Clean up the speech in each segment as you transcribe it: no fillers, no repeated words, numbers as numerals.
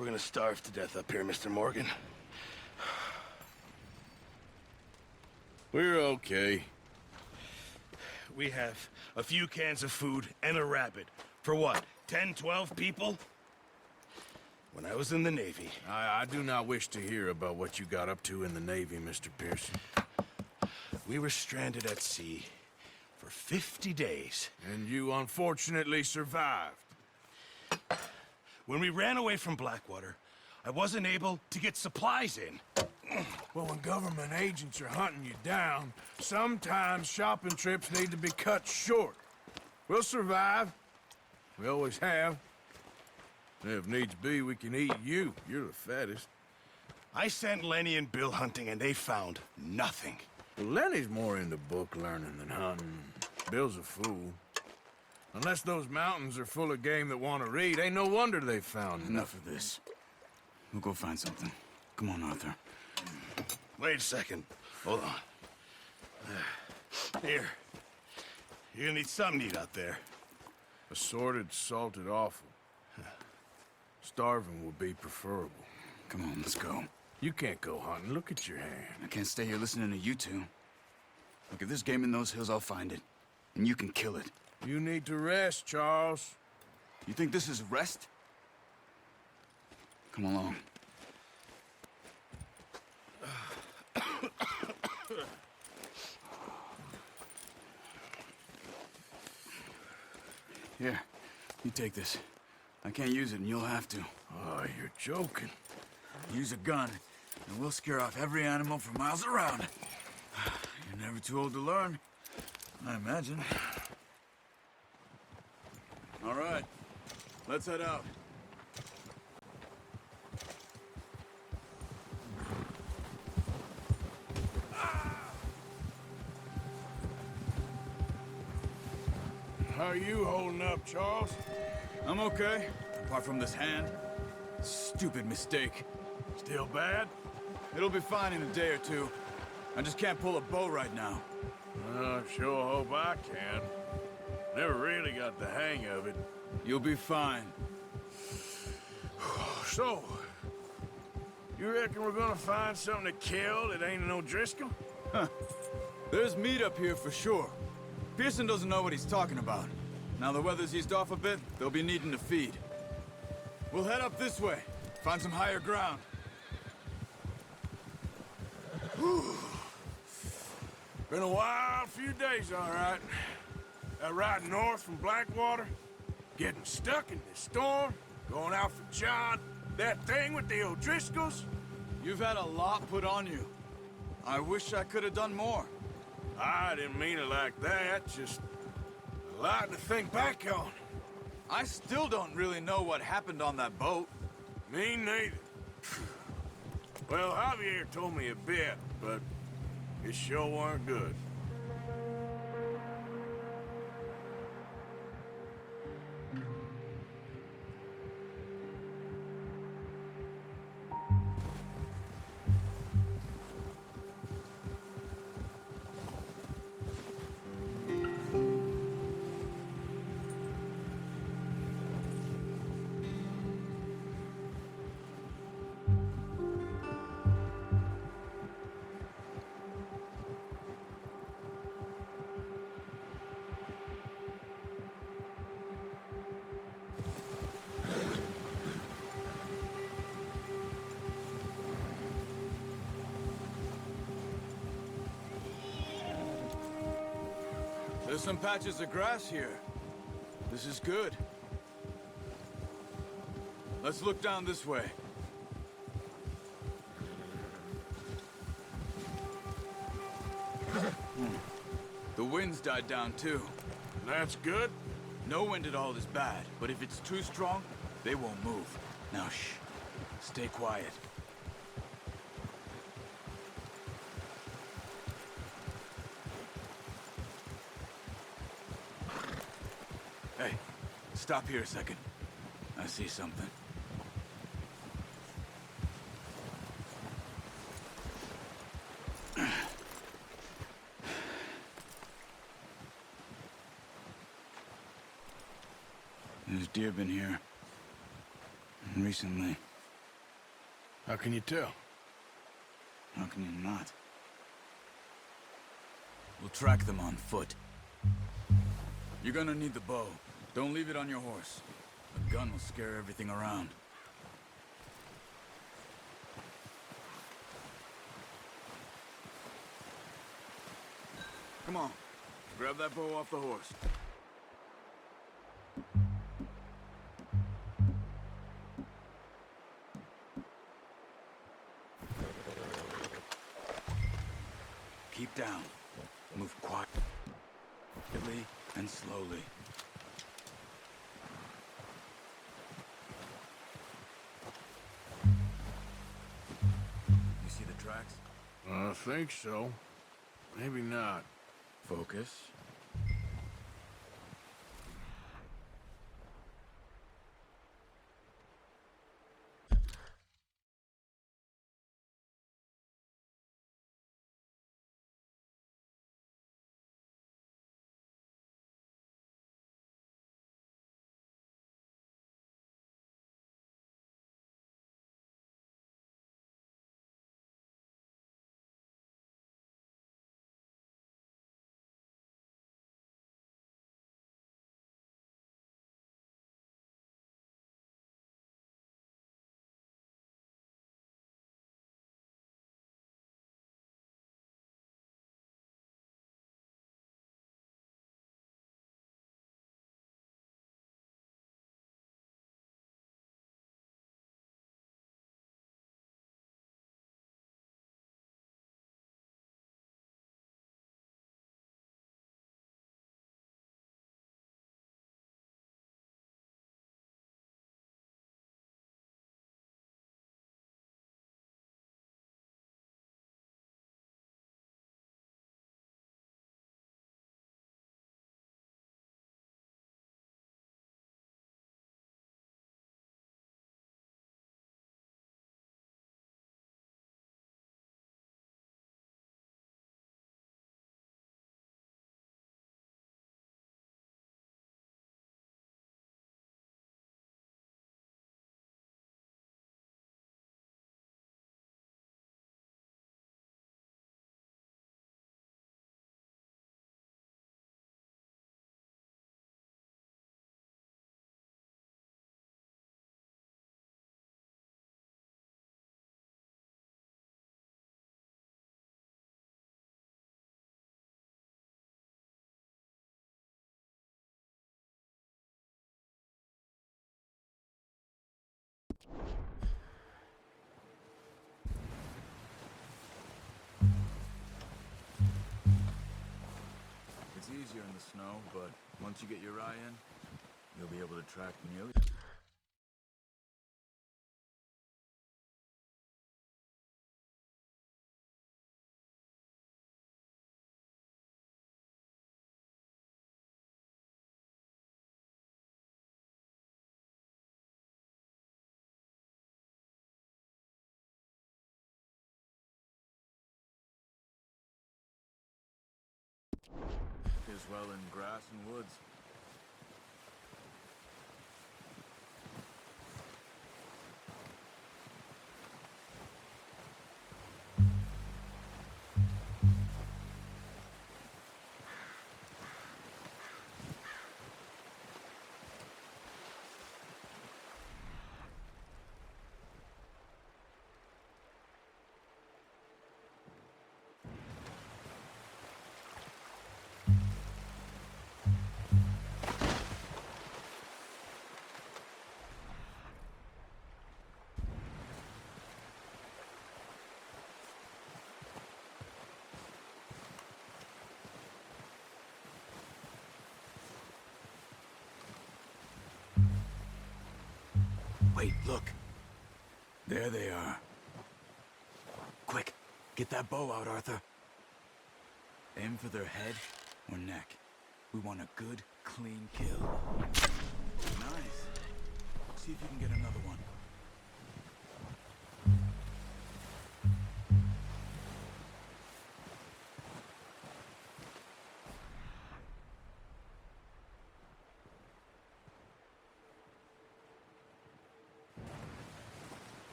We're gonna starve to death up here, Mr. Morgan. We're okay. We have a few cans of food and a rabbit. For what, 10, 12 people? When I was in the Navy... I do not wish to hear about what you got up to in the Navy, Mr. Pearson. We were stranded at sea for 50 days. And you unfortunately survived. When we ran away from Blackwater, I wasn't able to get supplies in. Well, when government agents are hunting you down, sometimes shopping trips need to be cut short. We'll survive. We always have. And if needs be, we can eat you. You're the fattest. I sent Lenny and Bill hunting, and they found nothing. Well, Lenny's more into book learning than hunting. Bill's a fool. Unless those mountains are full of game that want to read, ain't no wonder they found Enough of this. We'll go find something. Come on, Arthur. Wait a second. Hold on. Here. You're gonna need something to eat out there. Assorted, salted offal. Starving would be preferable. Come on, let's go. You can't go hunting. Look at your hand. I can't stay here listening to you two. Look, if there's game in those hills, I'll find it. And you can kill it. You need to rest, Charles. You think this is rest? Come along. Here, you take this. I can't use it, and you'll have to. Oh, you're joking. Use a gun, and we'll scare off every animal for miles around. You're never too old to learn, I imagine. All right, let's head out. How are you holding up, Charles? I'm okay, apart from this hand. Stupid mistake. Still bad? It'll be fine in a day or two. I just can't pull a bow right now. I sure hope I can. Never really got the hang of it. You'll be fine. So, you reckon we're gonna find something to kill that ain't no Driscoll? There's meat up here for sure. Pearson doesn't know what he's talking about. Now the weather's eased off a bit, they'll be needing to feed. We'll head up this way, find some higher ground. Been a wild few days, all right. That ride north from Blackwater, getting stuck in this storm, going out for John, that thing with the O'Driscolls. You've had a lot put on you. I wish I could have done more. I didn't mean it like that, just a lot to think back on. I still don't really know what happened on that boat. Me neither. Well, Javier told me a bit, but it sure weren't good. There's some patches of grass here. This is good. Let's look down this way. The wind's died down too. That's good. No wind at all is bad, but if it's too strong, they won't move. Now shh. Stay quiet. Hey, stop here a second. I see something. There's deer been here. Recently. How can you tell? How can you not? We'll track them on foot. You're gonna need the bow. Don't leave it on your horse. A gun will scare everything around. Come on. Grab that bow off the horse. Keep down. Move quietly and slowly. You see the tracks? I think so. Maybe not. Focus. It's easier in the snow, but once you get your eye in, you'll be able to track nearly... as well in grass and woods. Wait, look. There they are. Quick, get that bow out, Arthur. Aim for their head or neck. We want a good, clean kill. Nice. See if you can get another one.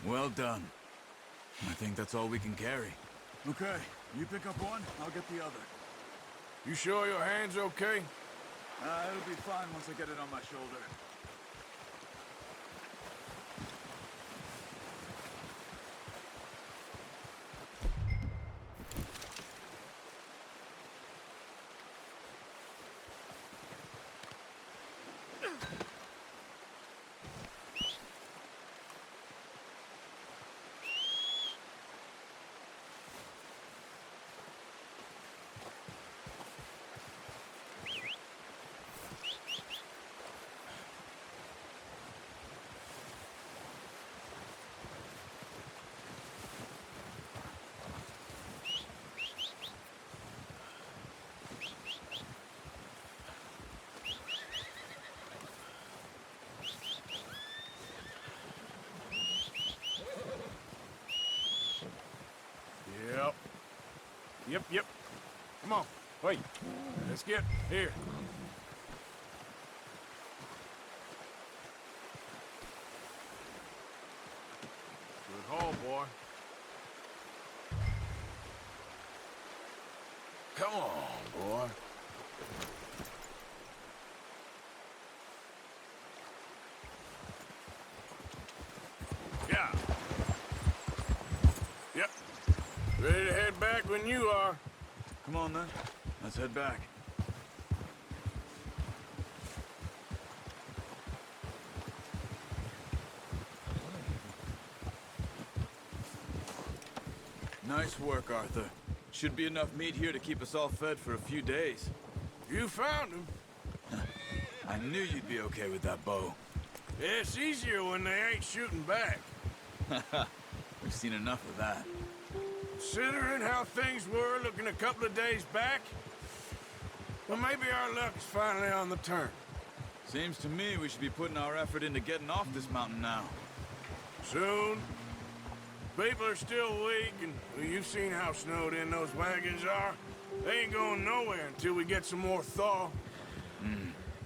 Well done. I think that's all we can carry. Okay, you pick up one, I'll get the other. You sure your hand's okay? It'll be fine once I get it on my shoulder. Yep. Come on, wait. Let's get here. Good haul, boy. Come on, boy. Yeah. Yep. Ready to head back when you are. Come on then, let's head back. Nice work, Arthur. Should be enough meat here to keep us all fed for a few days. You found him. I knew you'd be okay with that bow. It's easier when they ain't shooting back. We've seen enough of that. Considering how things were looking a couple of days back, well, maybe our luck is finally on the turn. Seems to me we should be putting our effort into getting off this mountain now. Soon. People are still weak, and well, you've seen how snowed in those wagons are. They ain't going nowhere until we get some more thaw.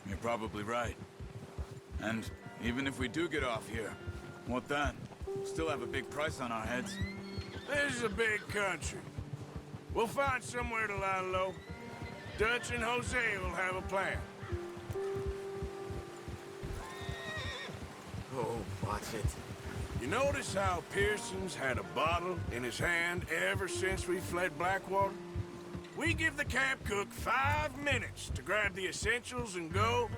You're probably right. And even if we do get off here, what then? We'll still have a big price on our heads. This is a big country. We'll find somewhere to lie low. Dutch and Jose will have a plan. Oh, watch it. You notice how Pearson's had a bottle in his hand ever since we fled Blackwater? We give the camp cook 5 minutes to grab the essentials and go,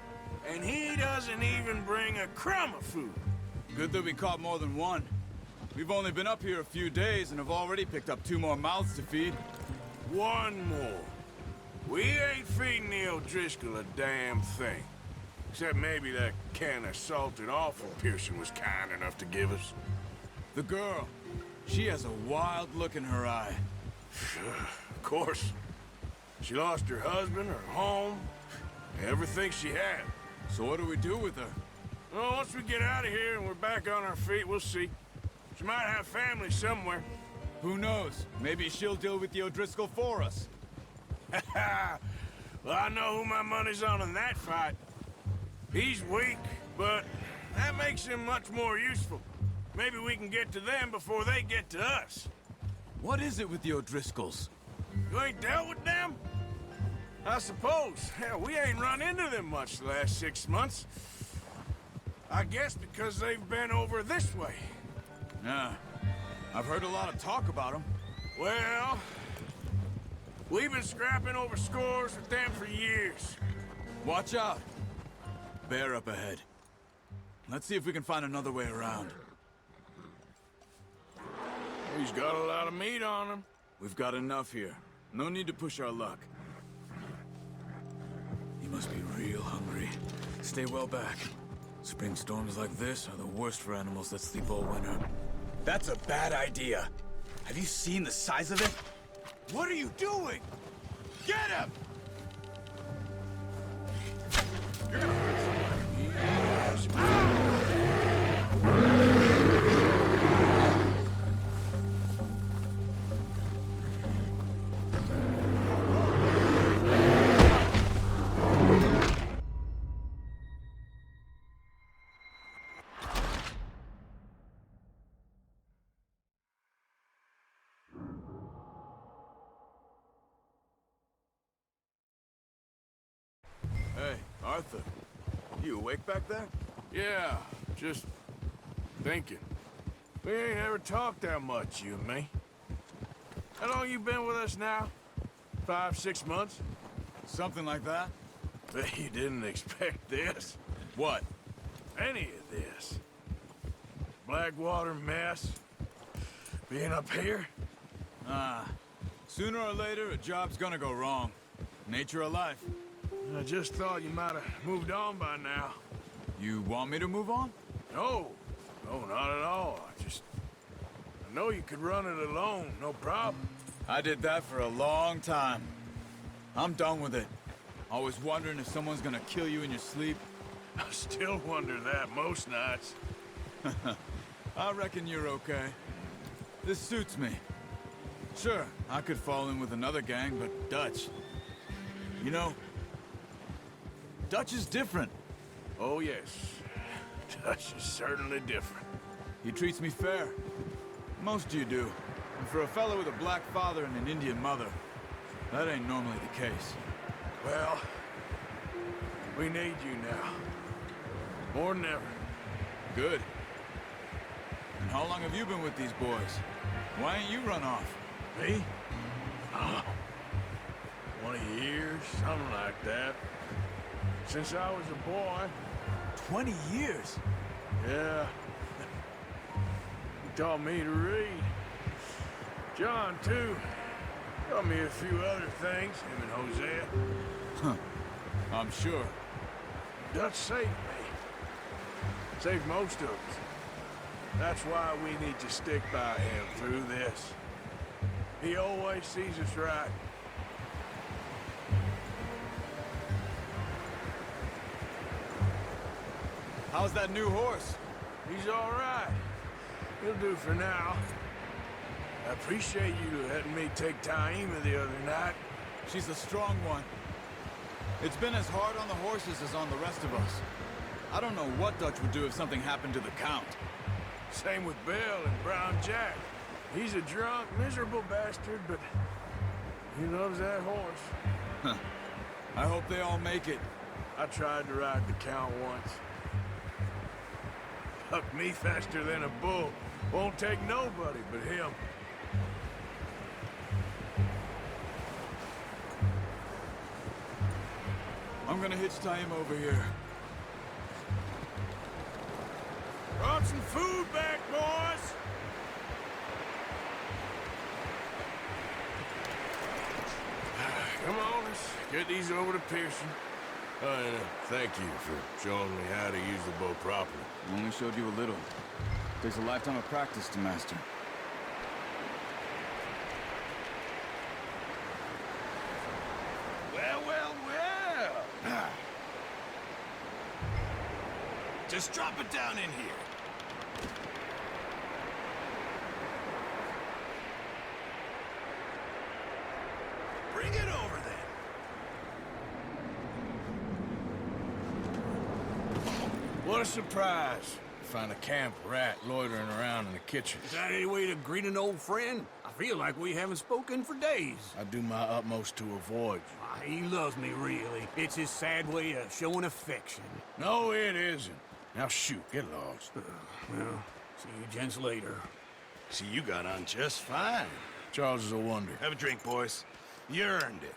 and he doesn't even bring a crumb of food. Good that we caught more than one. We've only been up here a few days and have already picked up 2 more mouths to feed. One more. We ain't feeding the O'Driscoll a damn thing. Except maybe that can of salted offal Pearson was kind enough to give us. The girl, she has a wild look in her eye. Of course. She lost her husband, her home, everything she had. So what do we do with her? Well, once we get out of here and we're back on our feet, we'll see. She might have family somewhere. Who knows? Maybe she'll deal with the O'Driscoll for us. Well, I know who my money's on in that fight. He's weak, but that makes him much more useful. Maybe we can get to them before they get to us. What is it with the O'Driscolls? You ain't dealt with them? I suppose. Hell, we ain't run into them much the last 6 months. I guess because they've been over this way. Yeah. I've heard a lot of talk about them. Well, we've been scrapping over scores with them for years. Watch out. Bear up ahead. Let's see if we can find another way around. He's got a lot of meat on him. We've got enough here. No need to push our luck. He must be real hungry. Stay well back. Spring storms like this are the worst for animals that sleep all winter. That's a bad idea. Have you seen the size of it? What are you doing? Get him! You're gonna hurt somebody. Arthur, you awake back there? Yeah, just thinking. We ain't ever talked that much, you and me. How long you been with us now? 5, 6 months? Something like that? Bet you didn't expect this. What? Any of this. Blackwater mess. Being up here? Sooner or later, a job's gonna go wrong. Nature of life. I just thought you might have moved on by now. You want me to move on? No. No, not at all. I know you could run it alone, no problem. I did that for a long time. I'm done with it. Always wondering if someone's gonna kill you in your sleep. I still wonder that most nights. I reckon you're okay. This suits me. Sure, I could fall in with another gang, but Dutch... You know, Dutch is different. Oh, yes. Dutch is certainly different. He treats me fair. Most of you do. And for a fellow with a black father and an Indian mother, that ain't normally the case. Well, we need you now. More than ever. Good. And how long have you been with these boys? Why ain't you run off? Me? Oh, 20 years, something like that. Since I was a boy. 20 years? Yeah. He taught me to read. John, too. Taught me a few other things, him and Hosea. Huh. I'm sure. Dutch saved me. Saved most of us. That's why we need to stick by him through this. He always sees us right. How's that new horse? He's all right. He'll do for now. I appreciate you letting me take Taima the other night. She's a strong one. It's been as hard on the horses as on the rest of us. I don't know what Dutch would do if something happened to the Count. Same with Bill and Brown Jack. He's a drunk, miserable bastard, but he loves that horse. Huh. I hope they all make it. I tried to ride the Count once. Bucked me faster than a bull. Won't take nobody but him. I'm gonna hitch Taima over here. Brought some food back, boys! Come on, let's get these over to Pearson. And thank you for showing me how to use the bow properly. I only showed you a little. Takes a lifetime of practice to master. Well, well, well. Just drop it down in here. Bring it over then. What a surprise. Find a camp rat loitering around in the kitchen. Is that any way to greet an old friend? I feel like we haven't spoken for days. I do my utmost to avoid you. Ah, he loves me, really. It's his sad way of showing affection. No, it isn't. Now shoot, get lost. Well, see you gents later. See, you got on just fine. Charles is a wonder. Have a drink, boys. You earned it.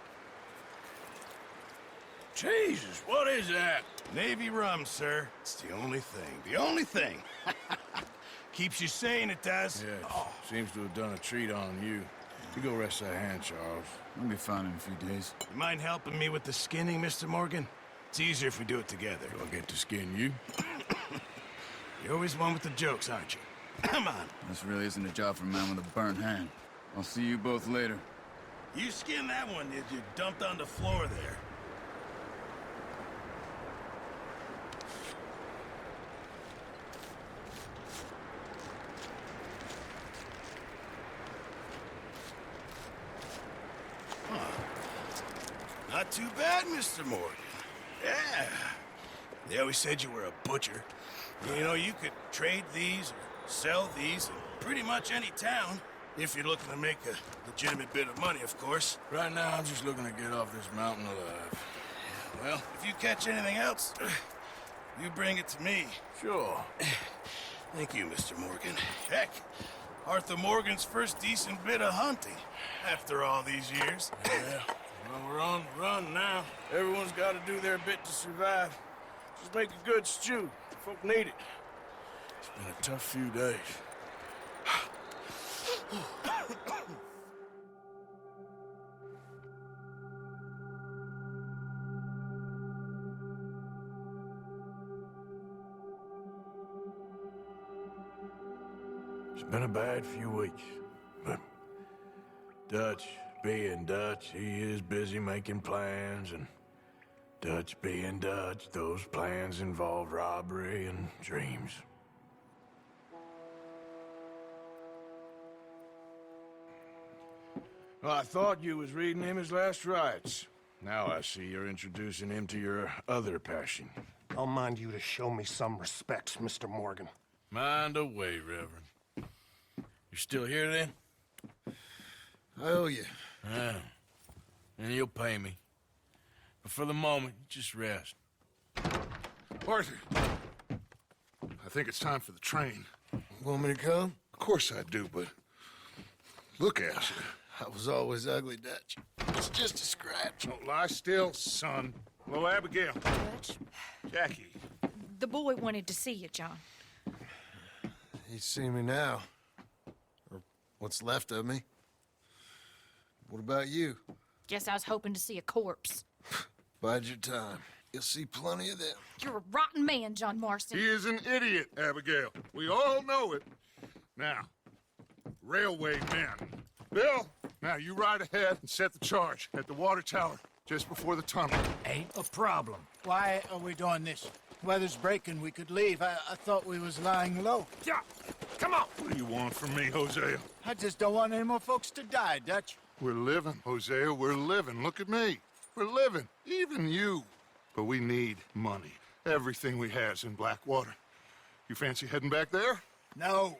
Jesus, what is that? Navy rum, sir. It's the only thing. The only thing. Keeps you sane, it does. Yeah, seems to have done a treat on you. You go rest that hand, Charles. I'll be fine in a few days. You mind helping me with the skinning, Mr. Morgan? It's easier if we do it together. Do I get to skin you? You're always one with the jokes, aren't you? Come on. This really isn't a job for a man with a burnt hand. I'll see you both later. You skinned that one, did you? Dumped on the floor there. Not too bad, Mr. Morgan. Yeah. They always said you were a butcher. You know, you could trade these or sell these in pretty much any town. If you're looking to make a legitimate bit of money, of course. Right now, I'm just looking to get off this mountain alive. Well, if you catch anything else, you bring it to me. Sure. Thank you, Mr. Morgan. Heck, Arthur Morgan's first decent bit of hunting after all these years. Yeah, well, we're on the run now. Everyone's got to do their bit to survive. Just make a good stew. Folk need it. It's been a tough few days. It's been a bad few weeks, but Dutch being Dutch, he is busy making plans, and Dutch being Dutch, those plans involve robbery and dreams. Well, I thought you was reading him his last rites. Now I see you're introducing him to your other passion. I'll mind you to show me some respect, Mr. Morgan. Mind away, Reverend. You still here, then? I owe you. Yeah. And you'll pay me. But for the moment, just rest. Arthur, I think it's time for the train. Want me to come? Of course I do, but look at you. I was always ugly, Dutch. It's just a scratch. Don't lie still, son. Hello, Abigail. Dutch, Jackie. the boy wanted to see you, John. He's seen me now. Or what's left of me. What about you? Guess I was hoping to see a corpse. Bide your time. You'll see plenty of them. You're a rotten man, John Marston. He is an idiot, Abigail. We all know it. Now, railway men. Bill, now you ride ahead and set the charge at the water tower just before the tunnel. Ain't a problem. Why are we doing this? Weather's breaking, we could leave. I thought we was lying low. Yeah, come on. What do you want from me, Hosea? I just don't want any more folks to die, Dutch. We're living, Hosea, we're living. Look at me. We're living, even you. But we need money. Everything we has in Blackwater. You fancy heading back there? No.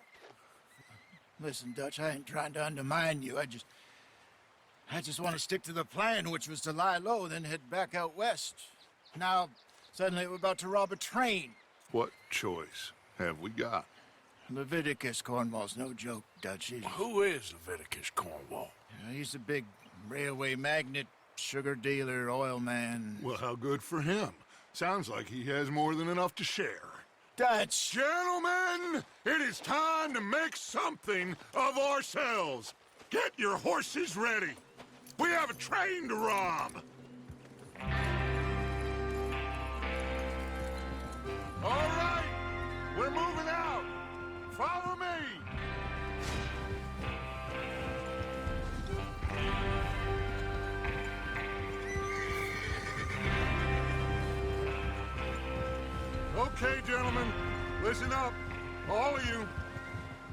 Listen, Dutch, I ain't trying to undermine you. I just want to stick to the plan, which was to lie low, then head back out west. Now, suddenly we're about to rob a train. What choice have we got? Leviticus Cornwall's no joke, Dutch. Who is Leviticus Cornwall? He's a big railway magnate, sugar dealer, oil man. Well, how good for him. Sounds like he has more than enough to share. Dutch! Gentlemen, it is time to make something of ourselves. Get your horses ready. We have a train to rob. All right, we're moving out. Follow me. Okay, gentlemen, listen up, all of you.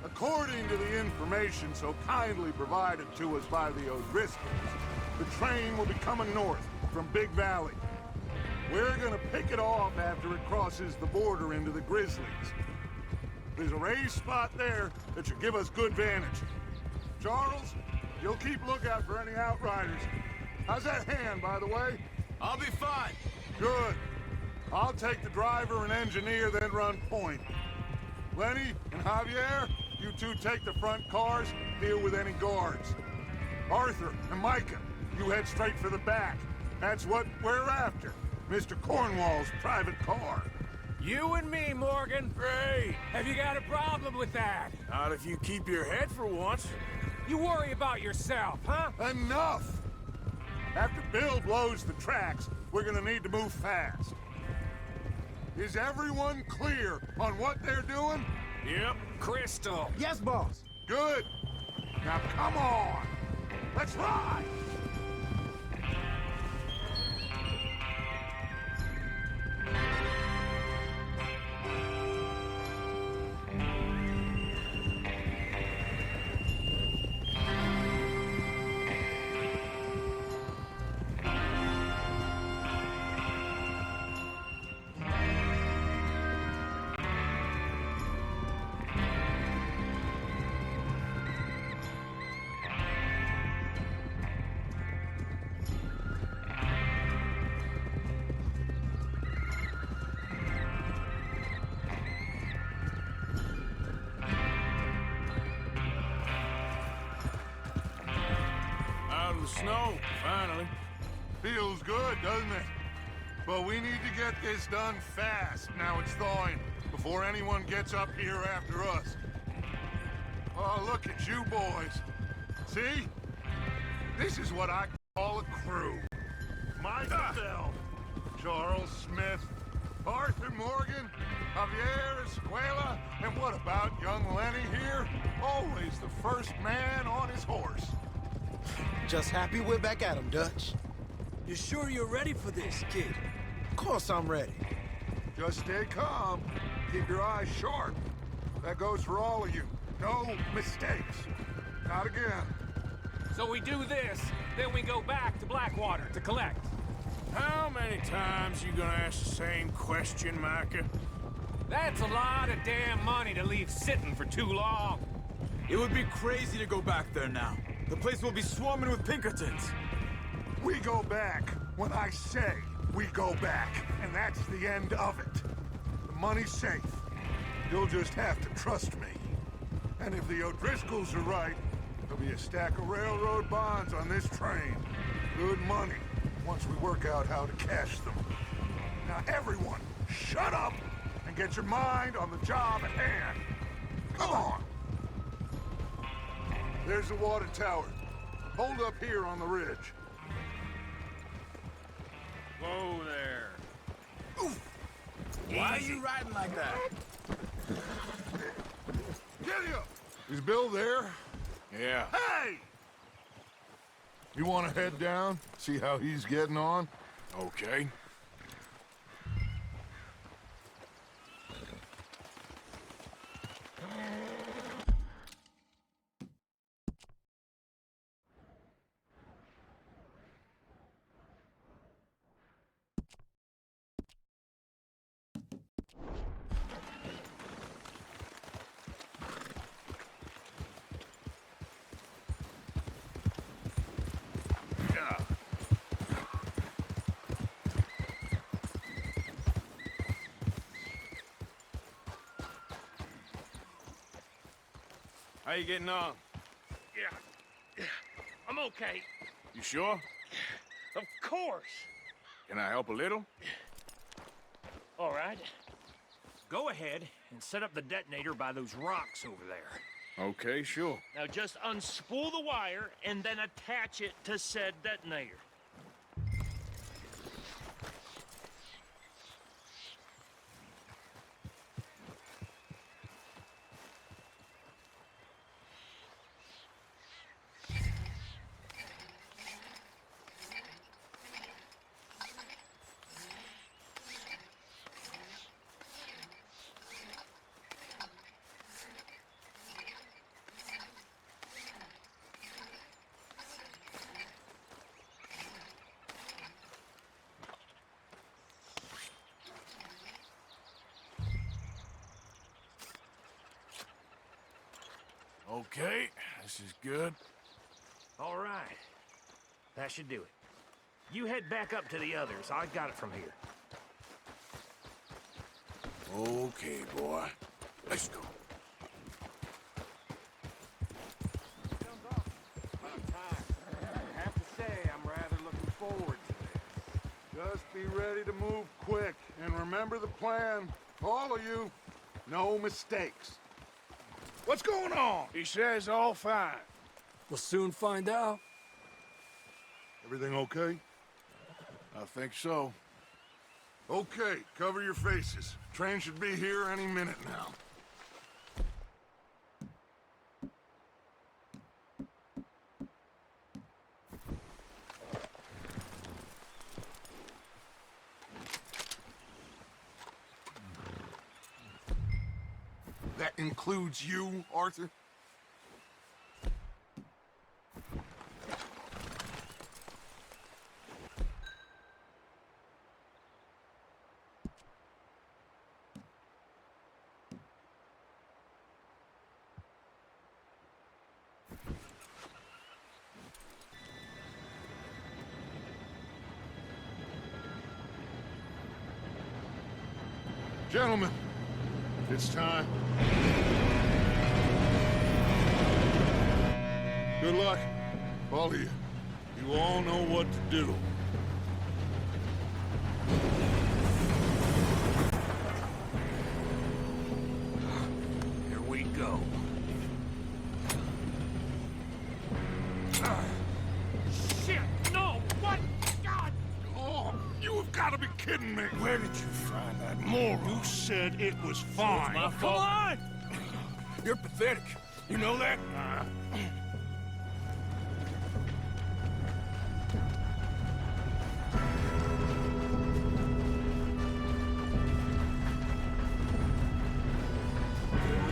According to the information so kindly provided to us by the O'Driscolls, the train will be coming north from Big Valley. We're gonna pick it off after it crosses the border into the Grizzlies. There's a raised spot there that should give us good vantage. Charles, you'll keep lookout for any outriders. How's that hand, by the way? I'll be fine. Good. I'll take the driver and engineer, then run point. Lenny and Javier, you two take the front cars, deal with any guards. Arthur and Micah, you head straight for the back. That's what we're after. Mr. Cornwall's private car. You and me, Morgan. Great. Have you got a problem with that? Not if you keep your head for once. You worry about yourself, huh? Enough! After Bill blows the tracks, we're gonna need to move fast. Is everyone clear on what they're doing? Yep. Crystal. Yes, boss. Good. Now come on. Let's ride. snow, finally. Feels good, doesn't it? But we need to get this done fast. Now it's thawing, before anyone gets up here after us. Oh, look at you boys. See? This is what I call a crew. Myself, Charles Smith, Arthur Morgan, Javier Escuela, and what about young Lenny here? Always the first man on his horse. Just happy we're back at 'em, Dutch. You sure you're ready for this, kid? Of course I'm ready. Just stay calm. Keep your eyes sharp. That goes for all of you. No mistakes. Not again. So we do this, then we go back to Blackwater to collect. How many times you gonna ask the same question, Micah? That's a lot of damn money to leave sitting for too long. It would be crazy to go back there now. The place will be swarming with Pinkertons. We go back when I say we go back, and that's the end of it. The money's safe. You'll just have to trust me. And if the O'Driscolls are right, there'll be a stack of railroad bonds on this train. Good money, once we work out how to cash them. Now everyone, shut up and get your mind on the job at hand. Come on. There's the water tower. Hold up here on the ridge. Whoa there. Why are you riding like that? Get him! Is Bill there? Yeah. Hey! You want to head down? See how he's getting on? Okay. How you getting on? Yeah, I'm okay. You sure? Of course. Can I help a little? All right. Go ahead and set up the detonator by those rocks over there. Okay, sure. Now just unspool the wire and then attach it to said detonator. Okay, this is good. All right. That should do it. You head back up to the others. I got it from here. Okay, boy. Let's go. I have to say, I'm rather looking forward to this. Just be ready to move quick. And remember the plan. All of you, no mistakes. What's going on? He says all fine. We'll soon find out. Everything okay? I think so. Okay, cover your faces. Train should be here any minute now. That includes you, Arthur? Gentlemen, it's time. Good luck, all of you. Be You all know what to do. Here we go. Shit! No! What? God! Oh, you have got to be kidding me. Where did you find that moron? You said it was fine. Come on! You're pathetic. You know that?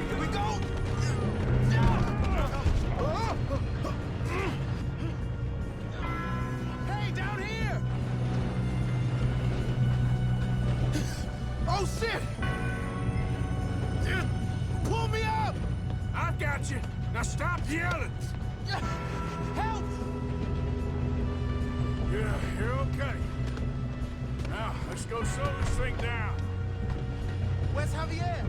Here we go! Hey, down here! Oh, shit! Pull me up! I got you. Now stop yelling. Help! Yeah, you're okay. Now, let's go slow this thing down. Where's Javier?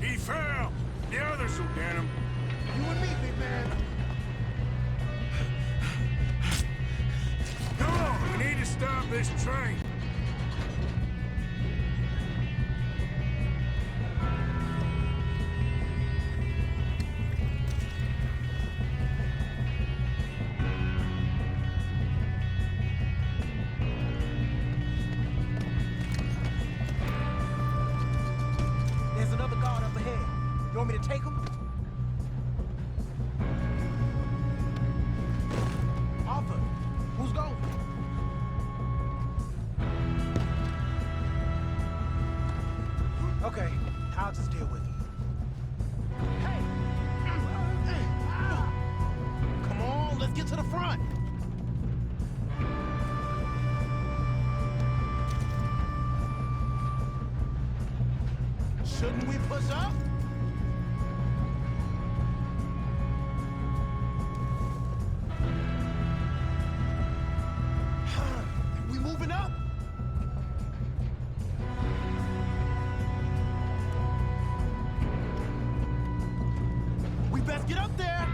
He fell. The others will get him. You and me, big man. Come on, we need to stop this train. There's another guard up ahead. You want me to take him? Arthur, who's going? Okay, I'll just deal with him. Hey! Come on, let's get to the front. Shouldn't we push up? We moving up? We best get up there.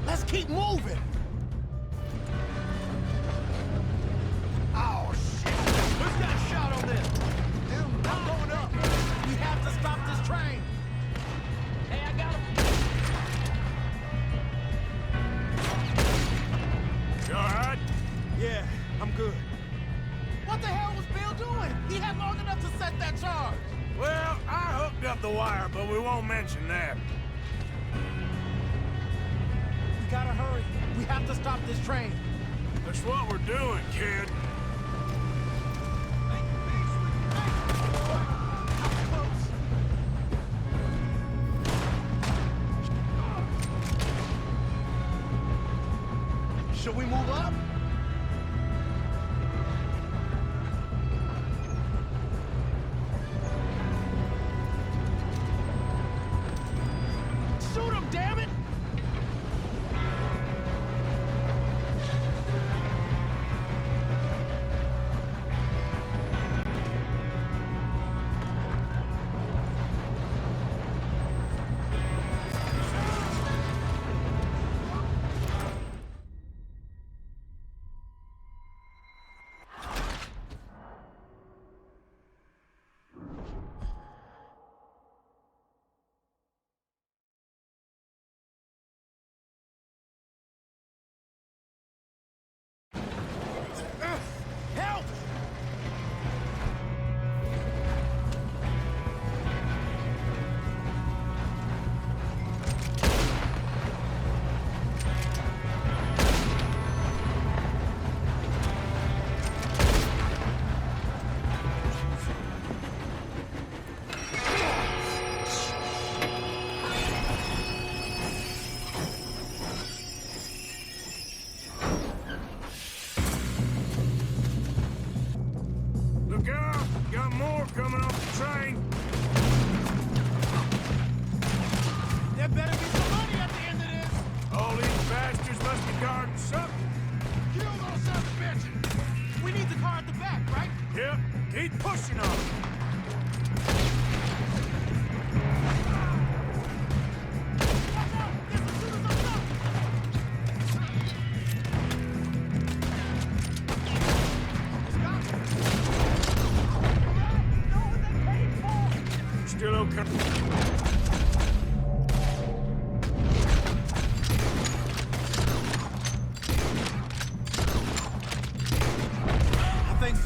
Let's keep moving. Oh, shit. Who's got a shot on this? I'm going up. We have to stop this train. Hey, I got him! You all right? Yeah, I'm good. What the hell was Bill doing? He had long enough to set that charge. Well, I hooked up the wire, but we won't mention that. We gotta hurry. We have to stop this train. That's what we're doing, kid. Should we move up? Shoot him, damn it!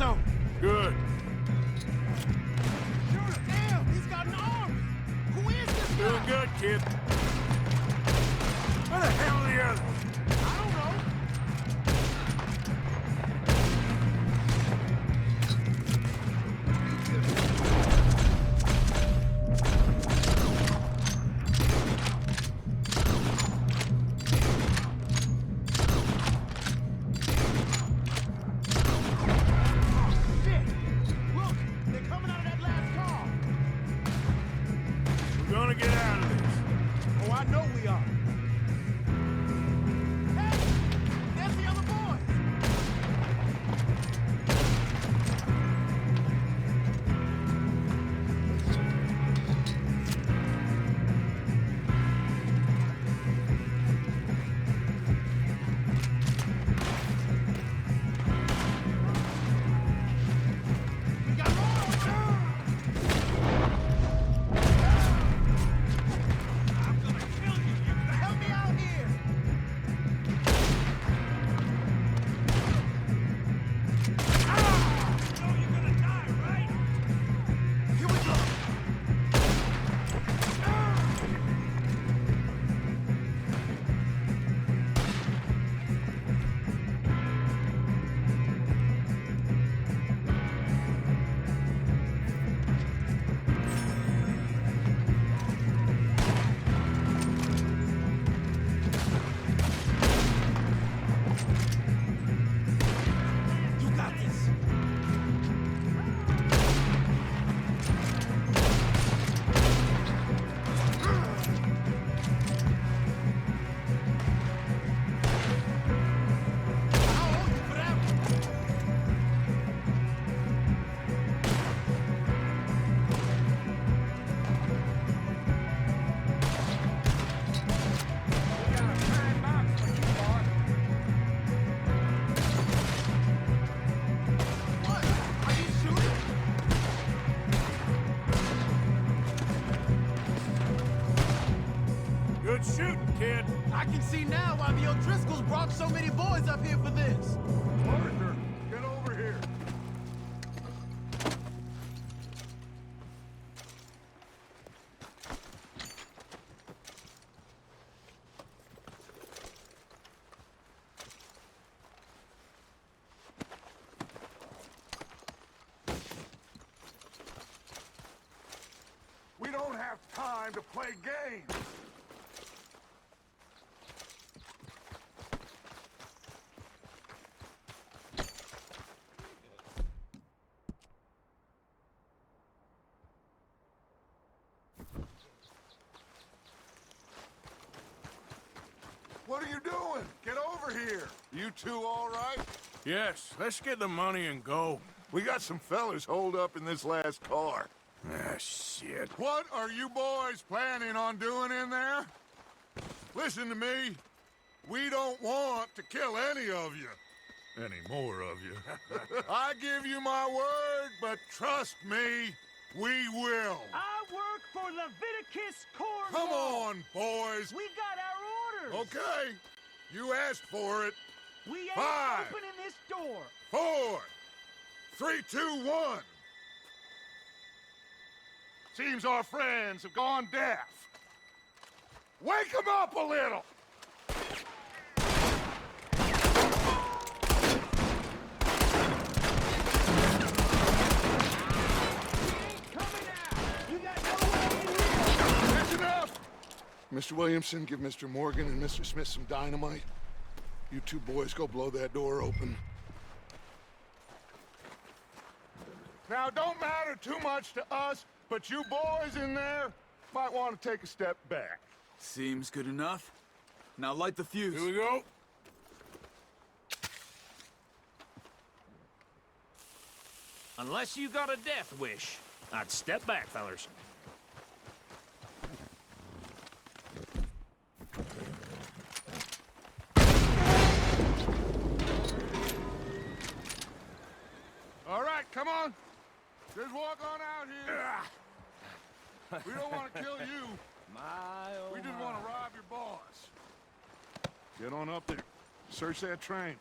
zone. Good. Damn, he's got an army. Who is this guy? Doing good, kid. Where the hell are the others? I don't know. Shit! Look, they're coming out of that last car. We're gonna get out of this. Oh, I know we are. Hey, there's the other boys. We got more. I'm gonna kill you. You better help me out here. You know you're gonna die, right? Here we go. You got this. I'll hold you for that one. What? Are you shooting? Good shooting, kid. I can see now why the O'Driscolls brought so many boys up here for this. Partner, get over here. We don't have time to play games. What are you doing? Get over here. You two all right? Yes, let's get the money and go. We got some fellas holed up in this last car. Ah, shit. What are you boys planning on doing in there? Listen to me. We don't want to kill any of you. Any more of you. I give you my word, but trust me, we will. I work for Leviticus Corps. Come on, boys. We got our orders. Okay. You asked for it. We ain't 5, opening this door. 4, 3, 2, 1. Seems our friends have gone deaf. Wake them up a little! That's enough! Mr. Williamson, give Mr. Morgan and Mr. Smith some dynamite. You two boys go blow that door open. Now, don't matter too much to us, but you boys in there might want to take a step back. Seems good enough. Now light the fuse. Here we go. Unless you got a death wish, I'd step back, fellers. All right, come on. Just walk on out here. We don't want to kill you. We just want to rob your boss. Get on up there. Search that train.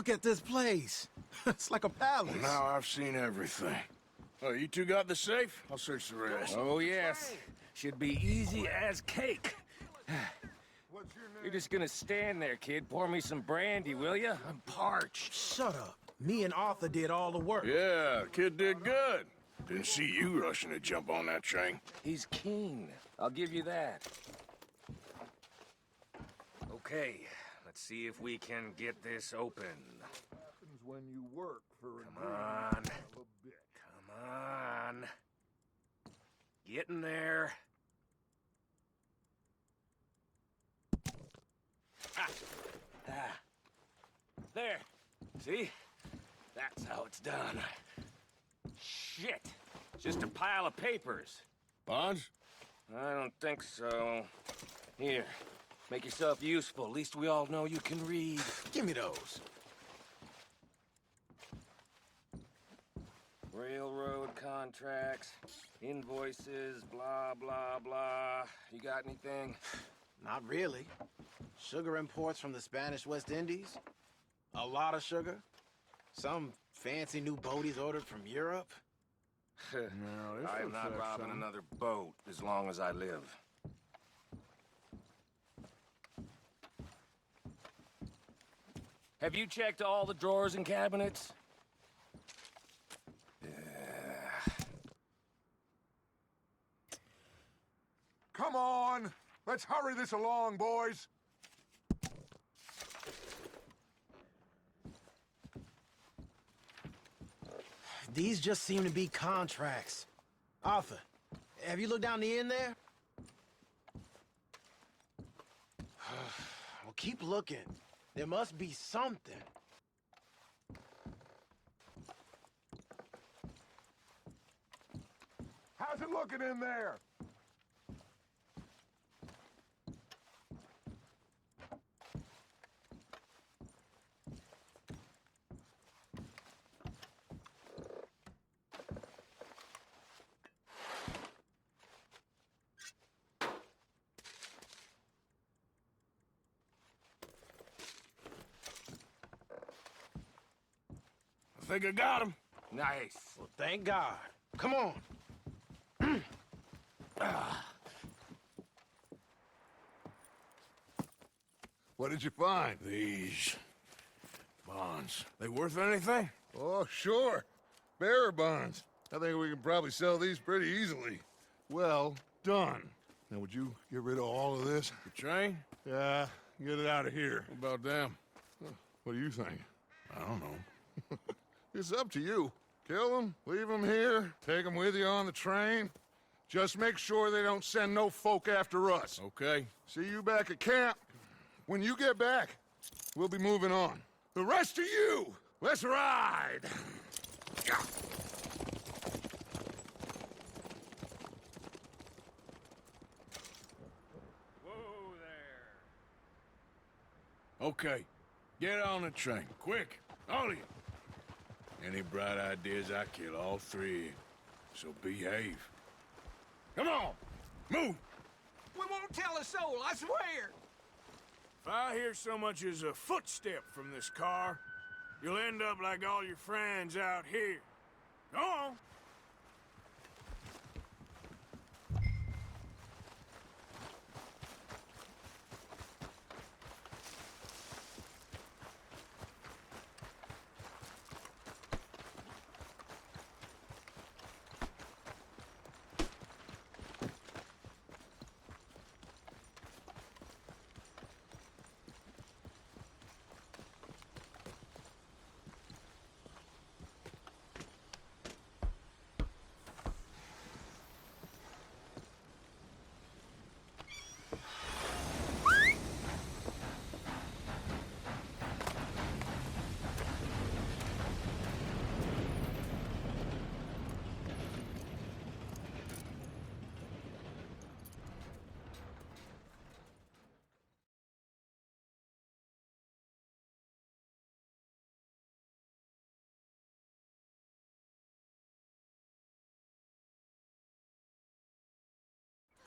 Look at this place. It's like a palace. Well, now I've seen everything. Oh, you two got the safe? I'll search the rest. Oh, yes. Should be easy as cake. What's your name? You're just gonna stand there, kid. Pour me some brandy, will you? I'm parched. Shut up. Me and Arthur did all the work. Yeah, the kid did good. Didn't see you rushing to jump on that train. He's keen. I'll give you that. Okay, let's see if we can get this open. Happens when you work for a Come on. bit. Come on. Get in there. Ah. There. See? That's how it's done. Shit. It's just a pile of papers. Bonds? I don't think so. Here. Make yourself useful. At least we all know you can read. Give me those. Railroad contracts, invoices, blah, blah, blah. You got anything? Not really. Sugar imports from the Spanish West Indies. A lot of sugar. Some fancy new boat he's ordered from Europe. this I am looks not like robbing something. another boat as long as I live. Have you checked all the drawers and cabinets? Come on! Let's hurry this along, boys! These just seem to be contracts. Arthur, have you looked down the end there? Well, keep looking. There must be something. How's it looking in there? I think I got him. Nice. Well, thank God. Come on. What did you find? These bonds. They worth anything? Oh, sure. Bearer bonds. I think we can probably sell these pretty easily. Well done. Now, would you get rid of all of this? The train? Yeah, get it out of here. What about them? What do you think? I don't know. It's up to you. Kill them, leave them here, take them with you on the train. Just make sure they don't send no folk after us. Okay. See you back at camp. When you get back, we'll be moving on. The rest of you, let's ride! Whoa there. Okay. Get on the train. Quick. All of you. Any bright ideas, I kill all three of you. So behave. Come on! Move! We won't tell a soul, I swear. If I hear so much as a footstep from this car, you'll end up like all your friends out here. Go on!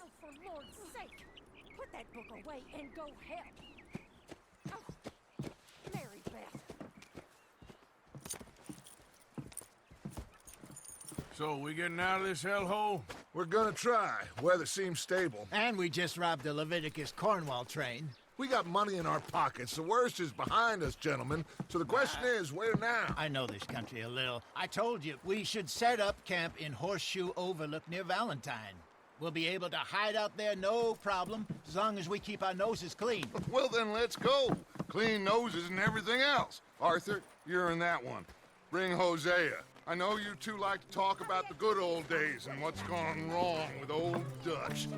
Oh, for Lord's sake! Put that book away and go help! Oh, Mary Beth, So, we getting out of this hellhole? We're gonna try. Weather seems stable. And we just robbed the Leviticus Cornwall train. We got money in our pockets. The worst is behind us, gentlemen. So the question is, where now? I know this country a little. I told you, we should set up camp in Horseshoe Overlook near Valentine. We'll be able to hide out there, no problem, as long as we keep our noses clean. Well, then let's go. Clean noses and everything else. Arthur, you're in that one. Bring Hosea. I know you two like to talk about the good old days and what's gone wrong with old Dutch.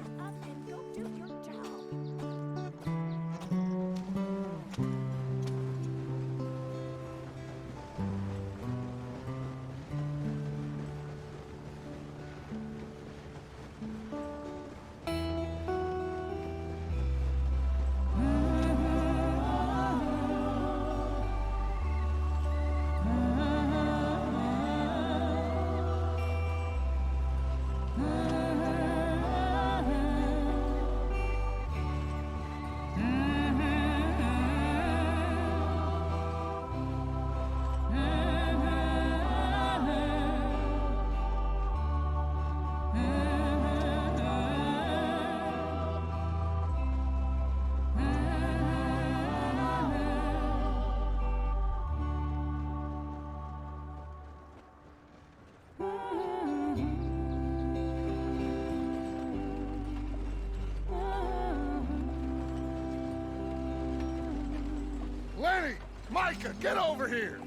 Lenny! Micah, get over here!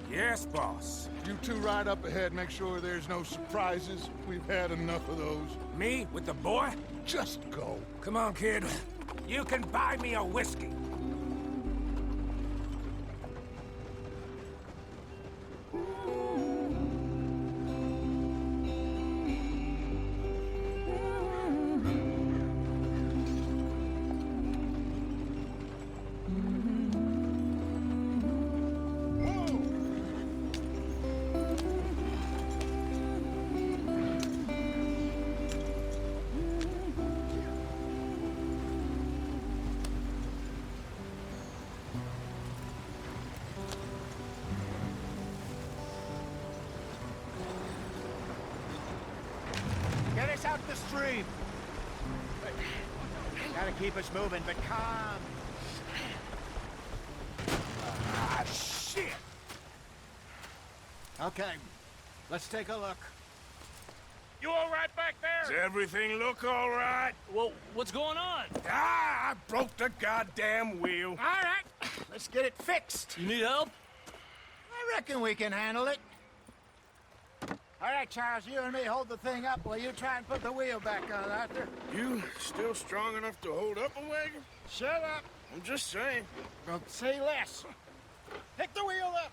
Yes, boss. You two ride up ahead, make sure there's no surprises. We've had enough of those. Me with the boy? Just go. Come on, kid. You can buy me a whiskey. Get us out the stream. Gotta keep us moving, but calm. Ah, shit! Okay, let's take a look. You all right back Does there? everything look all right? Well, what's going on? Ah, I broke the goddamn wheel. All right, let's get it fixed. You need help? I reckon we can handle it. All right, Charles, you and me hold the thing up while you try and put the wheel back on, Arthur. You still strong enough to hold up a wagon? Shut up. I'm just saying. Don't say less. Pick the wheel up.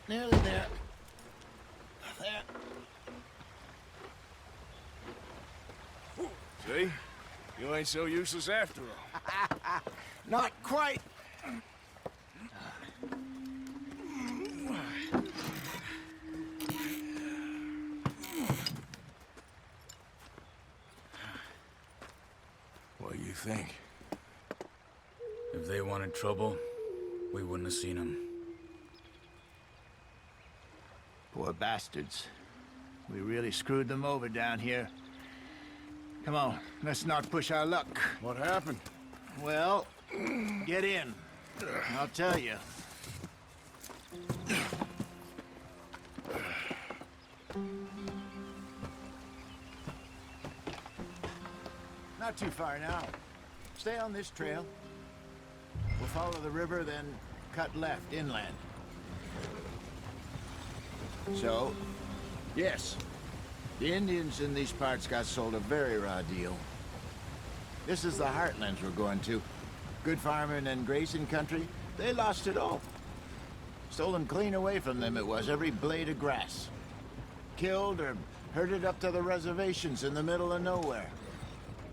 Nearly there. There. See? You ain't so useless after all. Not quite. What do you think? If they wanted trouble, we wouldn't have seen them. Poor bastards. We really screwed them over down here. Come on, let's not push our luck. What happened? Well, get in. I'll tell you. Not too far now. Stay on this trail. We'll follow the river, then cut left inland. So, yes, the Indians in these parts got sold a very raw deal. This is the heartlands we're going to. Good farming and grazing country, they lost it all. Stolen clean away from them it was, every blade of grass. Killed or herded up to the reservations in the middle of nowhere.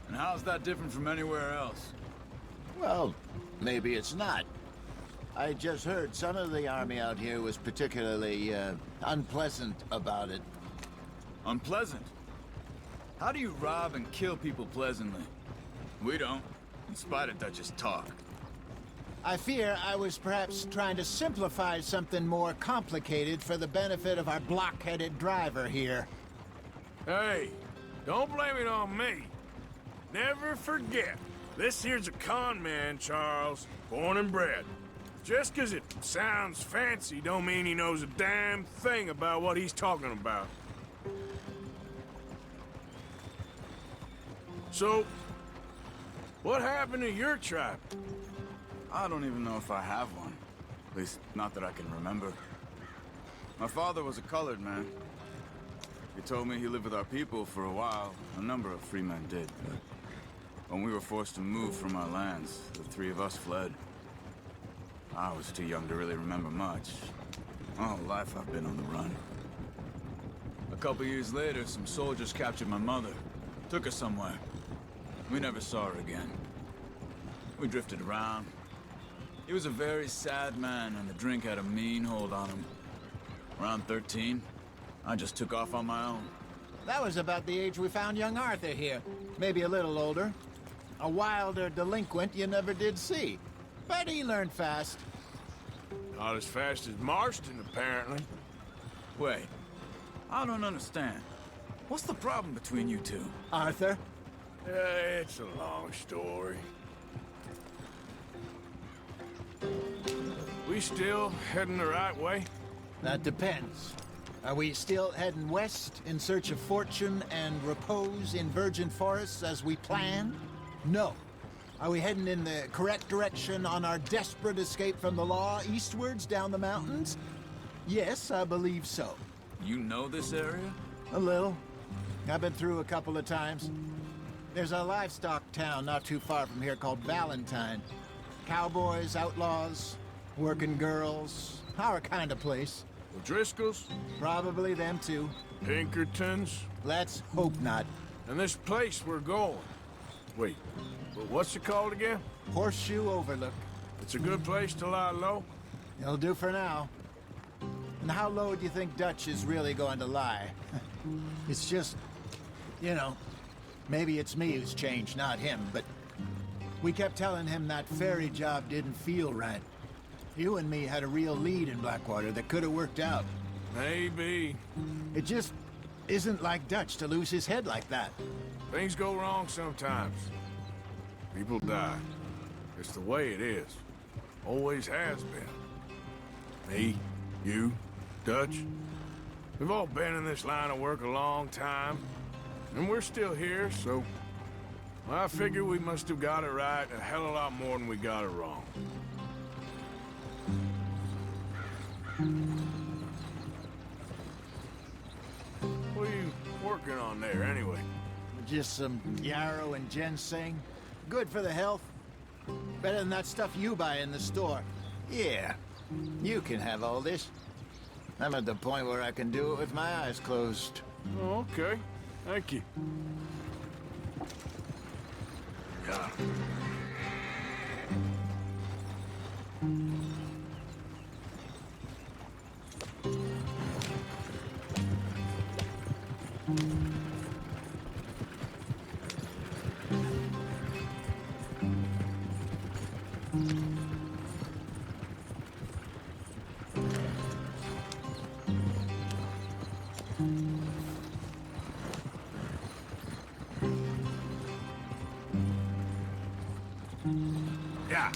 And how's that different from anywhere else? Well, maybe it's not. I just heard some of the army out here was particularly, unpleasant about it. Unpleasant? How do you rob and kill people pleasantly? We don't. in spite of Dutch's talk. I fear I was perhaps trying to simplify something more complicated for the benefit of our block-headed driver here. Hey, don't blame it on me. Never forget, this here's a con man, Charles, born and bred. Just 'cause it sounds fancy don't mean he knows a damn thing about what he's talking about. So, what happened to your tribe? I don't even know if I have one. At least, not that I can remember. My father was a colored man. He told me he lived with our people for a while. A number of free men did, but when we were forced to move from our lands, the three of us fled. I was too young to really remember much. My whole life I've been on the run. A couple years later, some soldiers captured my mother. Took her somewhere. We never saw her again. We drifted around. He was a very sad man, and the drink had a mean hold on him. Around 13, I just took off on my own. That was about the age we found young Arthur here. Maybe a little older. A wilder delinquent you never did see. But he learned fast. Not as fast as Marston, apparently. Wait, I don't understand. What's the problem between you two? Arthur? It's a long story. We still heading the right way? That depends. Are we still heading west in search of fortune and repose in virgin forests as we planned? No. Are we heading in the correct direction on our desperate escape from the law eastwards down the mountains? Yes, I believe so. You know this area? A little. I've been through a couple of times. There's a livestock town not too far from here called Valentine. Cowboys, outlaws, working girls, our kind of place. Driscolls? Probably them too. Pinkertons? Let's hope not. And this place we're going. Wait, what's it called again? Horseshoe Overlook. It's a good place to lie low? It'll do for now. And how low do you think Dutch is really going to lie? It's just, you know, maybe it's me who's changed, not him, but we kept telling him that ferry job didn't feel right. You and me had a real lead in Blackwater that could have worked out. Maybe. It just isn't like Dutch to lose his head like that. Things go wrong sometimes. People die. It's the way it is. Always has been. Me, you, Dutch. We've all been in this line of work a long time. And we're still here, so... I figure we must have got it right a hell of a lot more than we got it wrong. What are you working on there, anyway? Just some yarrow and ginseng. Good for the health. Better than that stuff you buy in the store. Yeah, you can have all this. I'm at the point where I can do it with my eyes closed. Oh, okay. Thank you. Yeah. Yeah.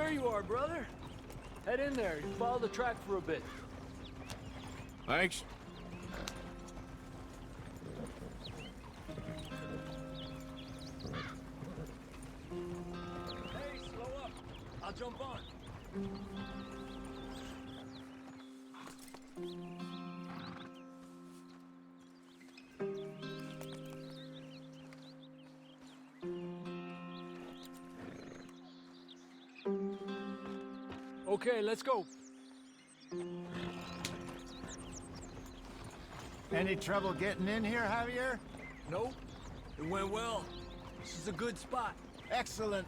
There you are, brother. Head in there. Follow the track for a bit. Thanks. Hey, slow up. I'll jump on. Okay, let's go. Any trouble getting in here, Javier? Nope. It went well. This is a good spot. Excellent.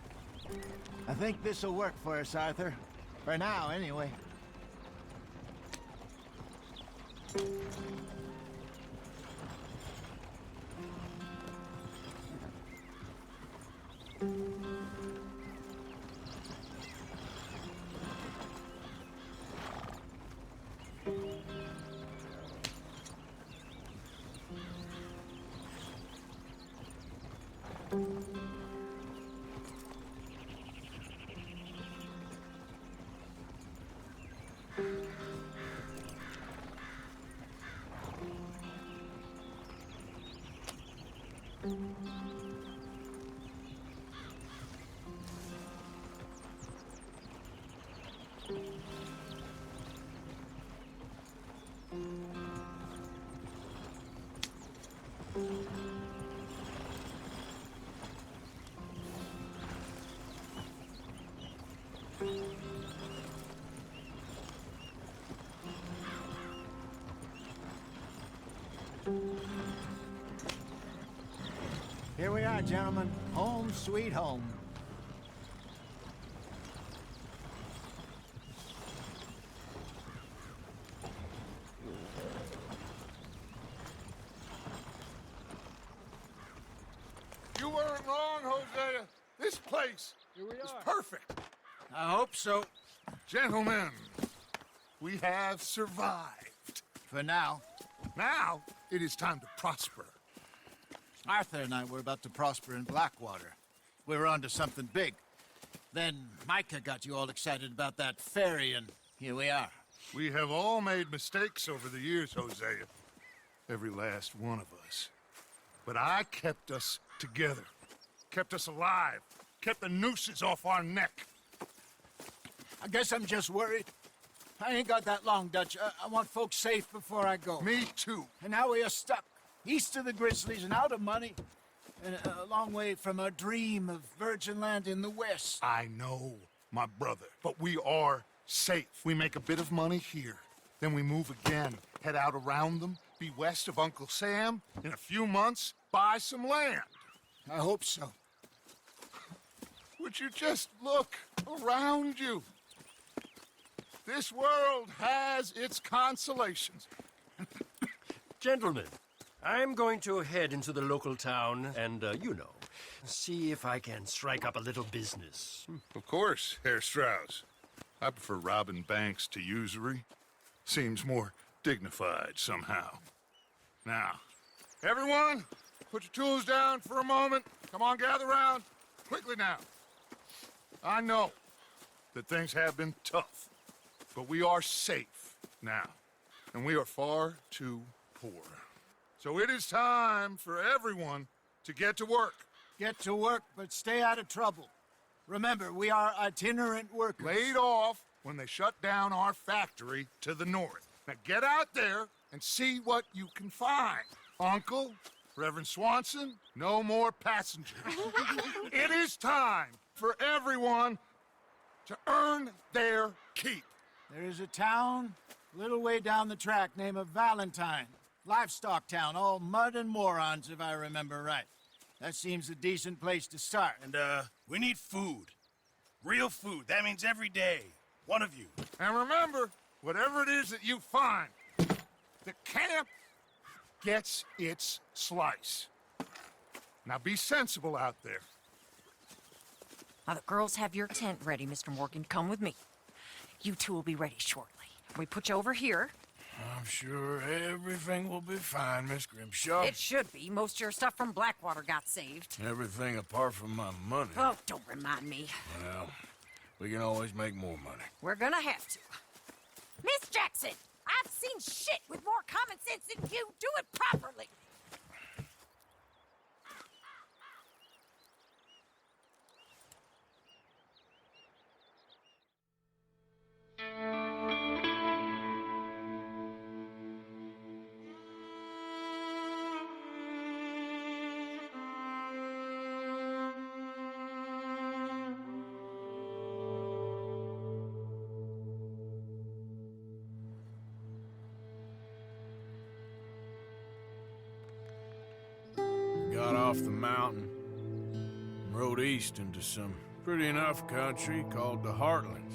I think this'll work for us, Arthur. For now, anyway. Here we are, gentlemen. Home sweet home. You weren't wrong, Hosea. This place is perfect. I hope so. Gentlemen, we have survived. For now. Now, it is time to prosper. Arthur and I were about to prosper in Blackwater. We were onto something big. Then Micah got you all excited about that ferry, and here we are. We have all made mistakes over the years, Hosea. Every last one of us. But I kept us together. Kept us alive. Kept the nooses off our neck. I guess I'm just worried. I ain't got that long, Dutch. I want folks safe before I go. Me too. And now we are stuck. East of the Grizzlies and out of money. And a long way from our dream of virgin land in the west. I know, my brother. But we are safe. We make a bit of money here. Then we move again. Head out around them. Be west of Uncle Sam. In a few months, buy some land. I hope so. Would you just look around you? This world has its consolations. Gentlemen, I'm going to head into the local town and, see if I can strike up a little business. Of course, Herr Strauss. I prefer robbing banks to usury. Seems more dignified somehow. Now, everyone, put your tools down for a moment. Come on, gather round. Quickly now. I know that things have been tough, but we are safe now, and we are far too poor. So it is time for everyone to get to work. Get to work, but stay out of trouble. Remember, we are itinerant workers. Laid off when they shut down our factory to the north. Now get out there and see what you can find. Uncle, Reverend Swanson, no more passengers. It is time for everyone to earn their keep. There is a town a little way down the track named Valentine. Livestock town, all mud and morons, if I remember right. That seems a decent place to start. And, we need food. Real food. That means every day. One of you. And remember, whatever it is that you find, the camp gets its slice. Now be sensible out there. Now, the girls have your tent ready, Mr. Morgan. Come with me. You two will be ready shortly. We put you over here. I'm sure everything will be fine, Miss Grimshaw. It should be. Most of your stuff from Blackwater got saved. Everything apart from my money. Oh, don't remind me. Well, we can always make more money. We're gonna have to. Miss Jackson, I've seen shit with more common sense than you. Do it properly. Got off the mountain and rode east into some pretty enough country called the Heartlands.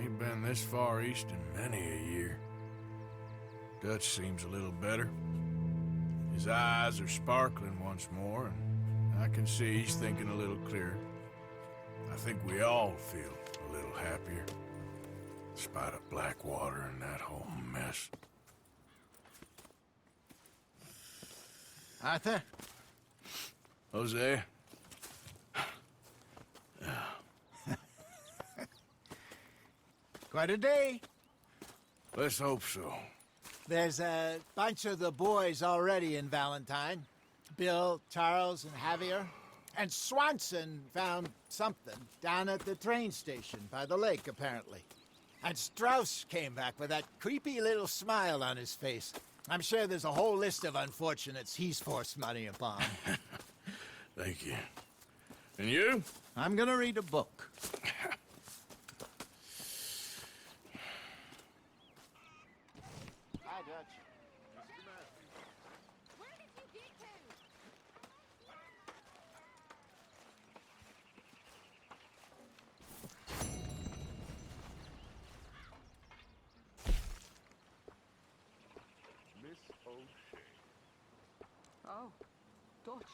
Ain't been this far east in many a year. Dutch seems a little better. His eyes are sparkling once more, and I can see he's thinking a little clearer. I think we all feel a little happier, in spite of Blackwater and that whole mess. Arthur? Jose? Quite a day. Let's hope so. There's a bunch of the boys already in Valentine. Bill, Charles, and Javier. And Swanson found something down at the train station by the lake, apparently. And Strauss came back with that creepy little smile on his face. I'm sure there's a whole list of unfortunates he's forced money upon. Thank you. And you? I'm gonna read a book. Hi, Dutch. Where did you get to? Miss O'Shea. Oh, Dutch.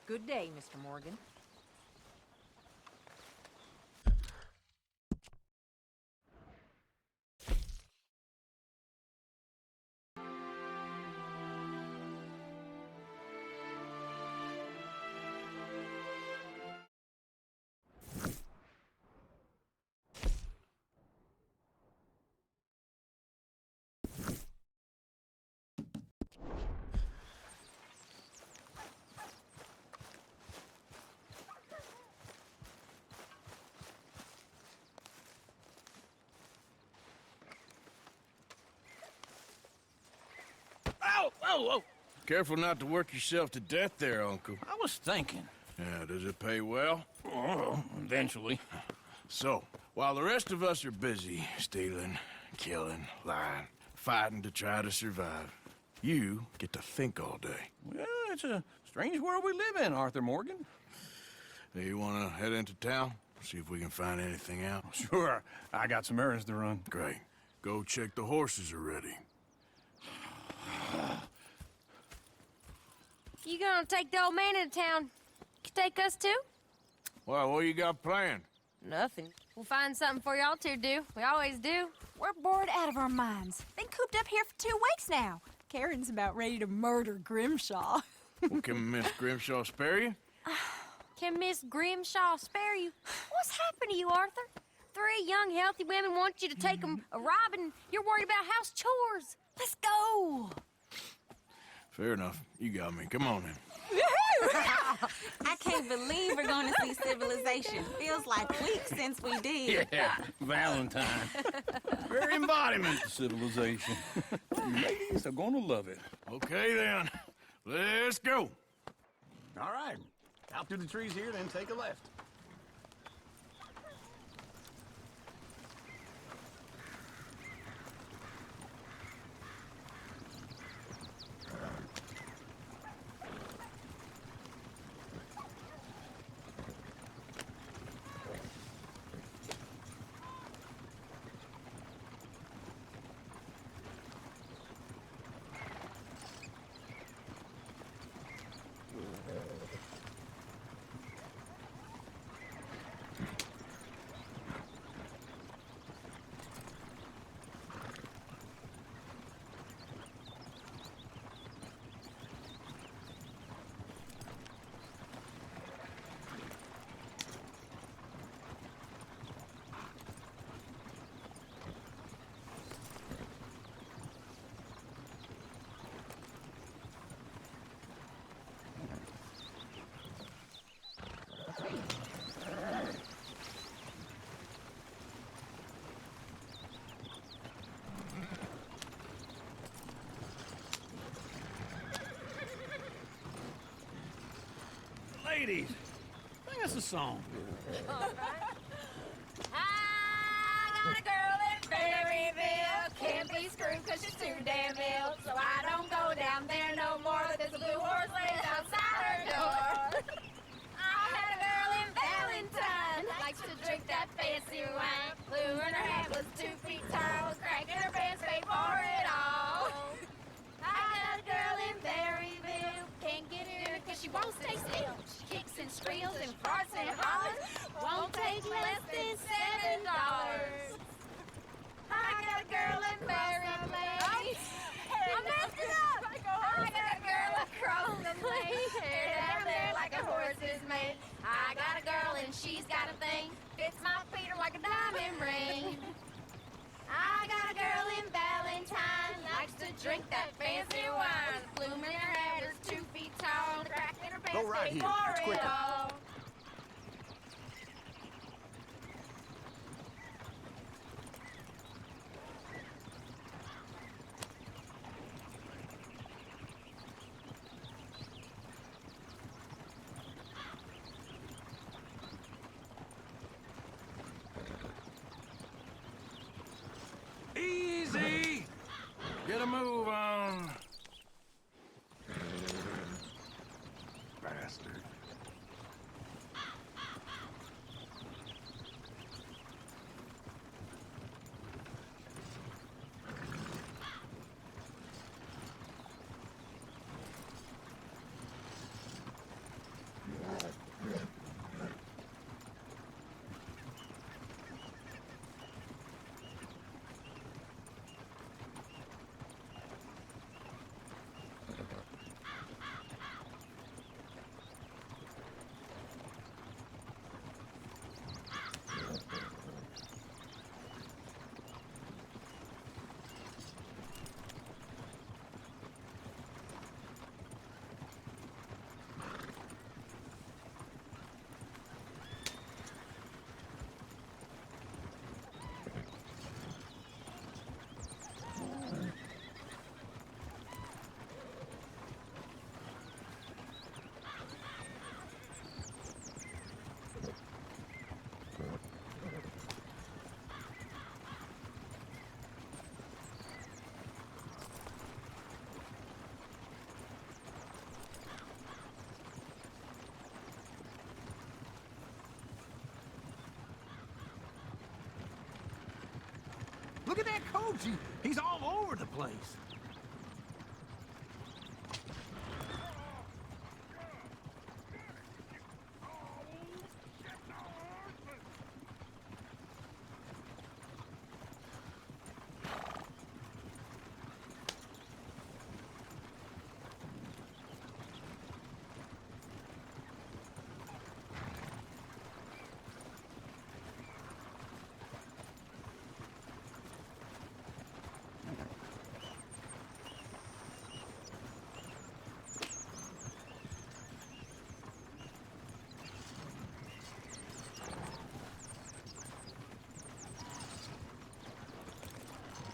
Good day, Mr. Morgan. Whoa! Careful not to work yourself to death there, Uncle. I was thinking. Yeah, does it pay well? Oh, eventually. So, while the rest of us are busy stealing, killing, lying, fighting to try to survive, you get to think all day. Well, it's a strange world we live in, Arthur Morgan. Hey, you want to head into town? See if we can find anything out? Sure. I got some errands to run. Great. Go check the horses are ready. You gonna take the old man into town? You take us too? Well, what you got planned? Nothing. We'll find something for y'all to do. We always do. We're bored out of our minds. Been cooped up here for 2 weeks now. Karen's about ready to murder Grimshaw. Well, can Miss Grimshaw spare you? Can Miss Grimshaw spare you? What's happened to you, Arthur? 3 young, healthy women want you to take them a robbing. You're worried about house chores. Let's go. Fair enough. You got me. Come on, then. I can't believe we're going to see civilization. Feels like weeks since we did. Yeah, Valentine. Very embodiment of civilization. Ladies are gonna love it. Okay, then. Let's go. All right. Out through the trees here, then take a left. ladies. Sing us a song. All right. I got a girl in Berryville. Can't be screwed 'cause she's too damn ill. So I don't go down there no more. There's a blue horse lays outside her door. I had a girl in Valentine. Likes to drink that fancy wine. Blue in her hat was 2 feet tall. Cracking her pants, paid for it all. I got a girl in Berryville. Can't get her 'cause she won't stay still. She kicks and squeals and farts and hollers. Won't take less than $7. I got a girl in Berryville. I messed it up. I got a girl across the lane. Hair down there like a horse is made. I got a girl and she's got a thing. Fits my Peter like a diamond ring. I got a girl in Valentine. Likes to drink that fancy wine. The bloom in her hat is 2 feet tall. The crack in her pants Go right paid here. for It's it quicker. all. Easy! Get a move on. Bastard. Look at that coach. He's all over the place.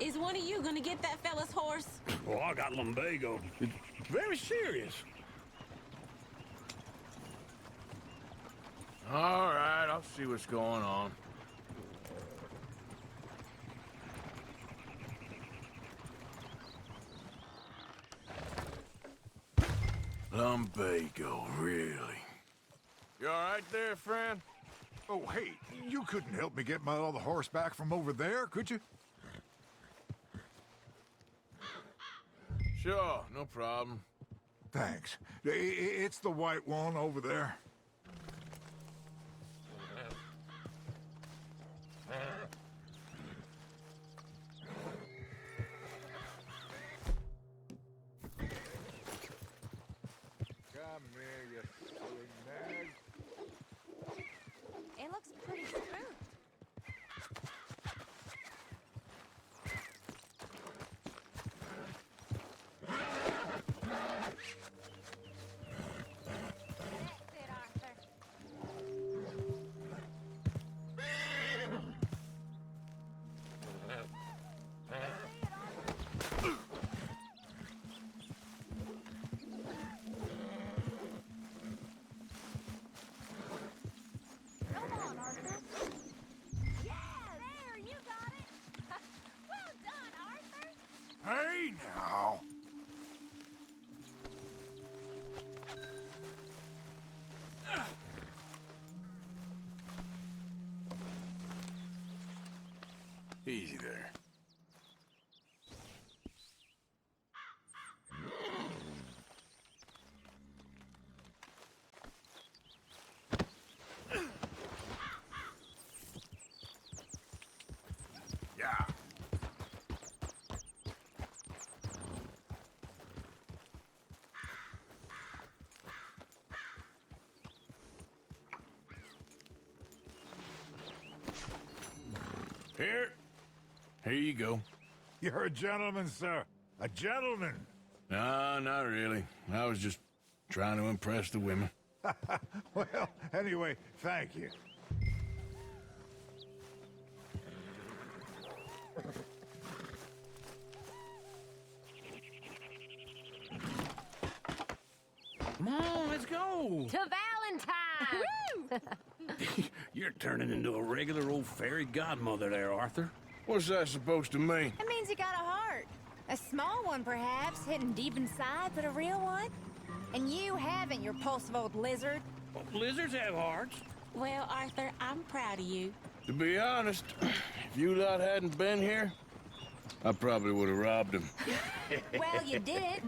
Is one of you gonna get that fella's horse? Well, I got lumbago. It's very serious. All right, I'll see what's going on. Lumbago, really? You all right there, friend? Oh, hey, you couldn't help me get my other horse back from over there, could you? Sure, no problem. Thanks. It's the white one over there. Come here, you silly nag. It looks pretty smooth. That's it, all Easy there. Yeah. Here you go. You're a gentleman, sir. A gentleman. No, not really. I was just trying to impress the women. Well, anyway, thank you. Come on, let's go. To Valentine! You're turning into a regular old fairy godmother there, Arthur. What's that supposed to mean? It means you got a heart. A small one, perhaps, hidden deep inside, but a real one. And you haven't, you repulsive old lizard. Well, lizards have hearts. Well, Arthur, I'm proud of you. To be honest, if you lot hadn't been here, I probably would have robbed him. Well, you did it.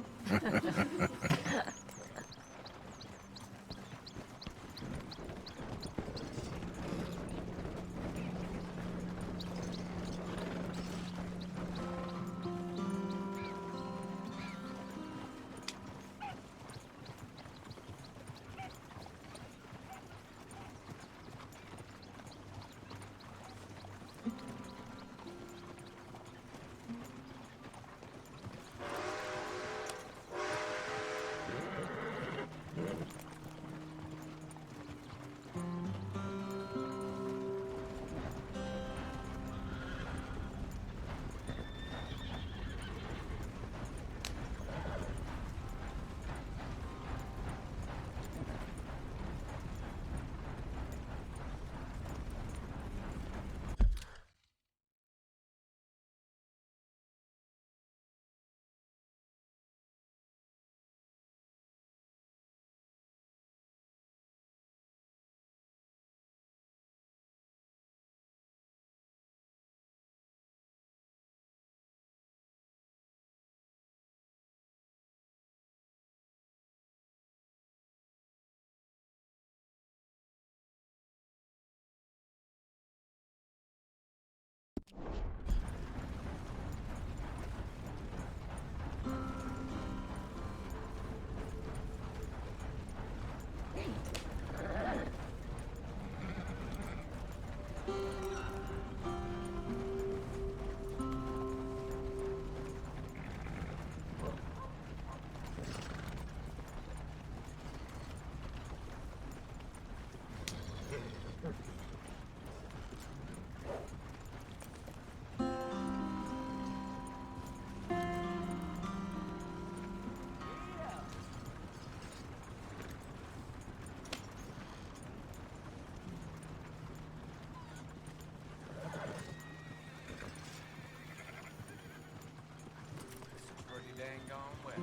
Dang gone wet.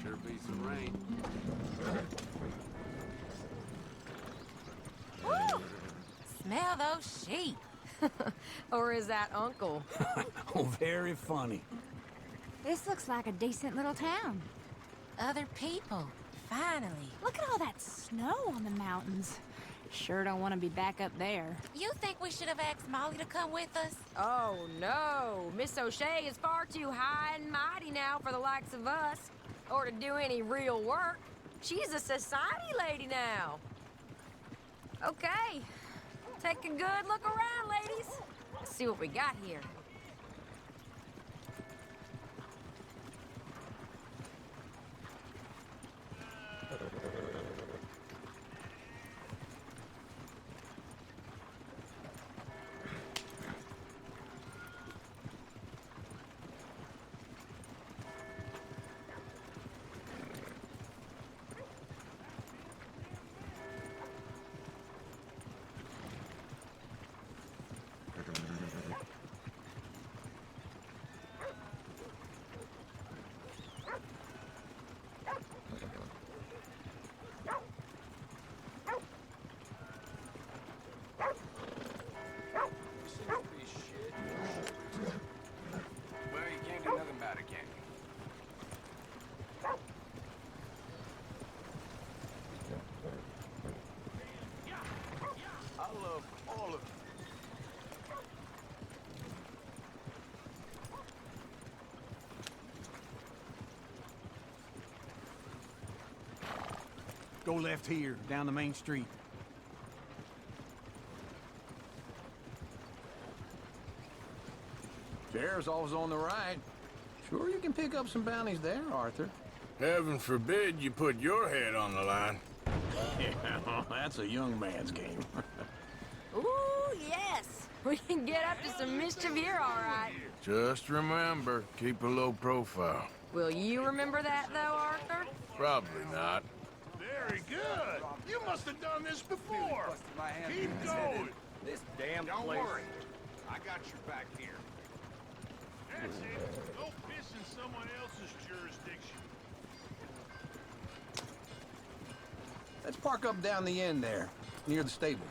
Sure be some rain. Woo! Smell those sheep. Or is that Uncle? Oh, very funny. This looks like a decent little town. Other people, finally. Look at all that snow on the mountains. Sure don't want to be back up there. You think we should have asked Molly to come with us? Oh, no. Miss O'Shea is far too high and mighty now for the likes of us, or to do any real work. She's a society lady now. Okay. Take a good look around, ladies. Let's see what we got here. Go left here, down the main street. Sheriff's office on the right. Sure you can pick up some bounties there, Arthur. Heaven forbid you put your head on the line. Yeah, that's a young man's game. Ooh, yes. We can get up to some mischief here, all right. Just remember, keep a low profile. Will you remember that, though, Arthur? Probably not. Very good. You must have done this before. Keep going. This damn Don't place. worry. I got your back here. That's it. Go piss in someone else's jurisdiction. Let's park up down the end there, near the stables.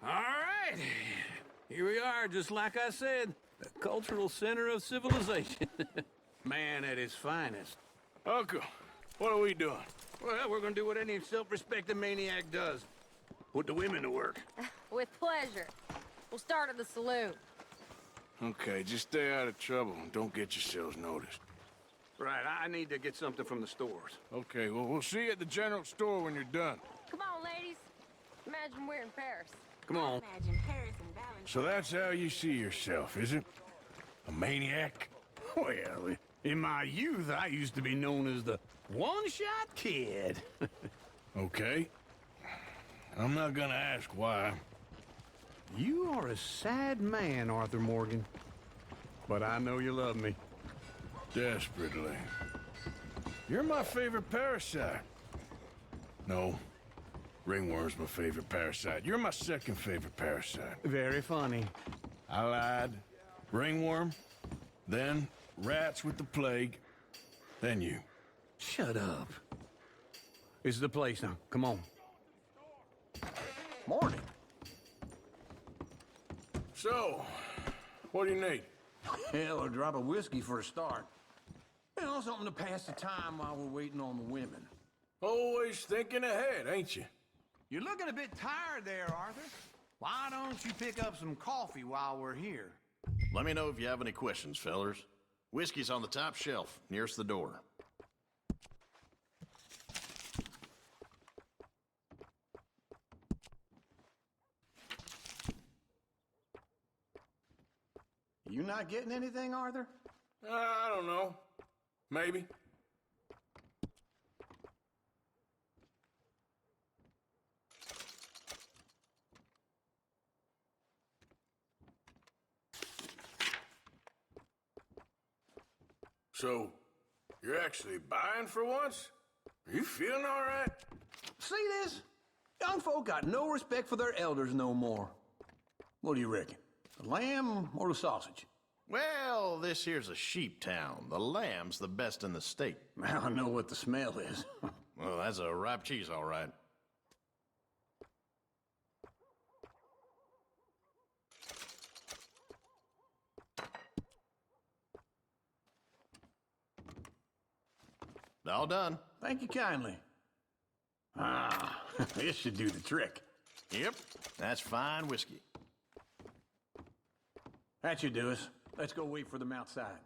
All right. Here we are, just like I said. The cultural center of civilization. Man at his finest. Uncle, what are we doing? Well, we're gonna do what any self-respecting maniac does. Put the women to work. With pleasure. We'll start at the saloon. Okay, just stay out of trouble and don't get yourselves noticed. Right, I need to get something from the stores. Okay, well, we'll see you at the general store when you're done. Come on, ladies. Imagine we're in Paris. Come on. Imagine Paris and Valentine. So that's how you see yourself, is it? A maniac? Well, in my youth, I used to be known as the one-shot kid. Okay. I'm not gonna ask why. You are a sad man, Arthur Morgan. But I know you love me. Desperately. You're my favorite parasite. No. Ringworm's my favorite parasite. You're my second favorite parasite. Very funny. I lied. Ringworm, then rats with the plague, then you. Shut up. This is the place now. Come on. Morning. So, what do you need? Hell, a drop of whiskey for a start. You know, something to pass the time while we're waiting on the women. Always thinking ahead, ain't you? You're looking a bit tired there, Arthur. Why don't you pick up some coffee while we're here? Let me know if you have any questions, fellers. Whiskey's on the top shelf, nearest the door. You not getting anything, Arthur? I don't know. Maybe. So, you're actually buying for once? Are you feeling all right? See this? Young folk got no respect for their elders no more. What do you reckon? The lamb or the sausage? Well, this here's a sheep town. The lamb's the best in the state. I know what the smell is. Well, that's a ripe cheese, all right. All done. Thank you kindly. Ah, this should do the trick. Yep, that's fine whiskey. That should do us. Let's go wait for them outside.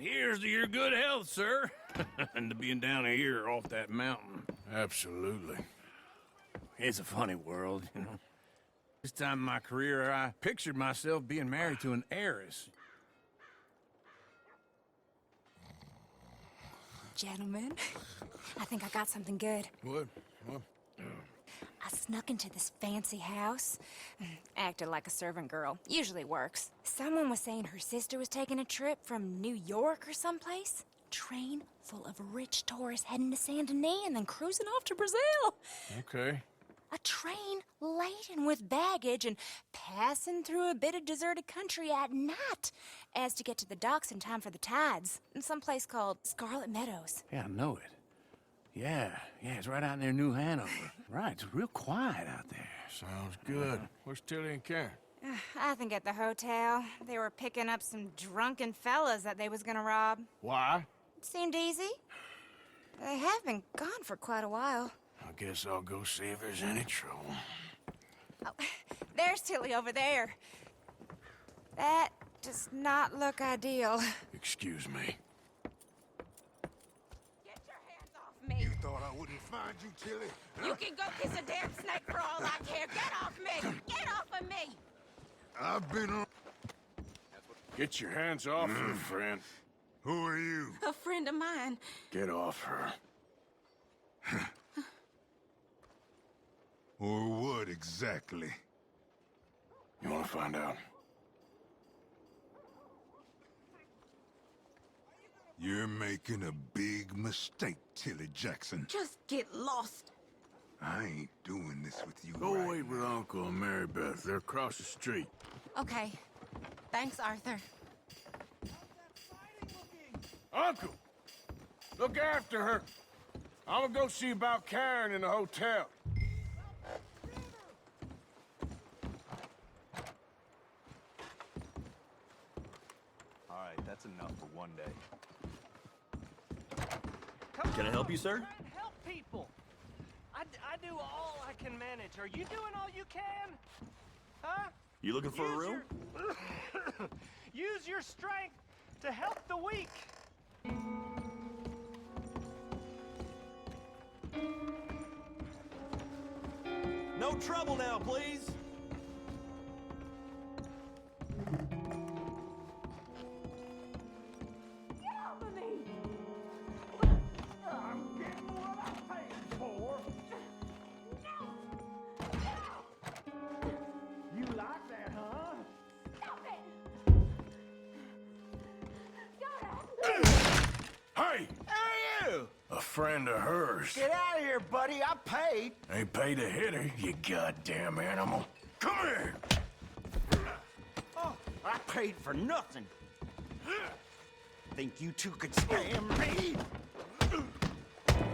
here's to your good health, sir. And to being down here off that mountain. Absolutely. It's a funny world, you know. This time in my career, I pictured myself being married to an heiress. Gentlemen, I think I got something good. What? I snuck into this fancy house. Acted like a servant girl. Usually works. Someone was saying her sister was taking a trip from New York or someplace. Train full of rich tourists heading to Saint Denis and then cruising off to Brazil. Okay. A train laden with baggage and passing through a bit of deserted country at night as to get to the docks in time for the tides in some place called Scarlet Meadows. Yeah, I know it. Yeah, it's right out near New Hanover. Right, it's real quiet out there. Sounds good. Where's Tilly and Karen? I think at the hotel. They were picking up some drunken fellas that they was gonna rob. Why? It seemed easy. They have been gone for quite a while. I guess I'll go see if there's any trouble. Oh, there's Tilly over there. That does not look ideal. Excuse me. You thought I wouldn't find you, Tilly? You can go kiss a damn snake for all I care. Get off me! Get off of me! I've been on... Get your hands off her, friend. Who are you? A friend of mine. Get off her. Or what exactly? You want to find out? You're making a big mistake, Tilly Jackson. Just get lost. I ain't doing this with you. Go right wait with Uncle and Mary Beth. They're across the street. Okay. Thanks, Arthur. Uncle! Look after her. I'm gonna go see about Karen in the hotel. All right, that's enough for one day. Can I help you, sir? Help people. I do all I can manage. Are you doing all you can? Huh? You looking for a room? Use your strength to help the weak. No trouble now, please. Get off of me! I'm getting what I'm paying for. You like that, huh? Stop it! Hey! Hey, you! A friend of hers. Get out of here, buddy. I paid. Ain't paid to hit her, you goddamn animal. Come here! Oh, I paid for nothing. Think you two could stand me?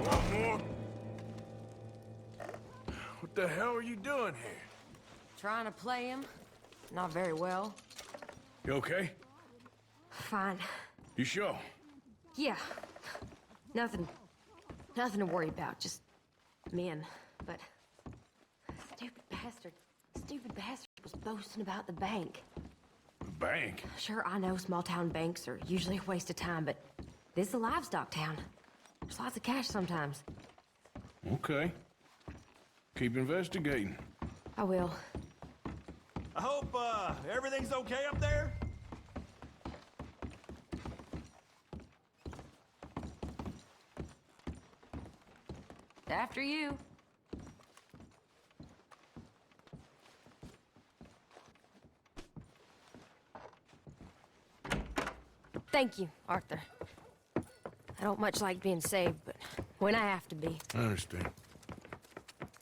One more. What the hell are you doing here? Trying to play him. Not very well. You okay? Fine. You sure? Yeah. Nothing to worry about. Just men. But stupid bastard was boasting about the bank. The bank? Sure, I know small town banks are usually a waste of time, but this is a livestock town. There's lots of cash sometimes. Okay. Keep investigating. I will. I hope, everything's okay up there? After you. Thank you, Arthur. I don't much like being saved, but when I have to be. I understand.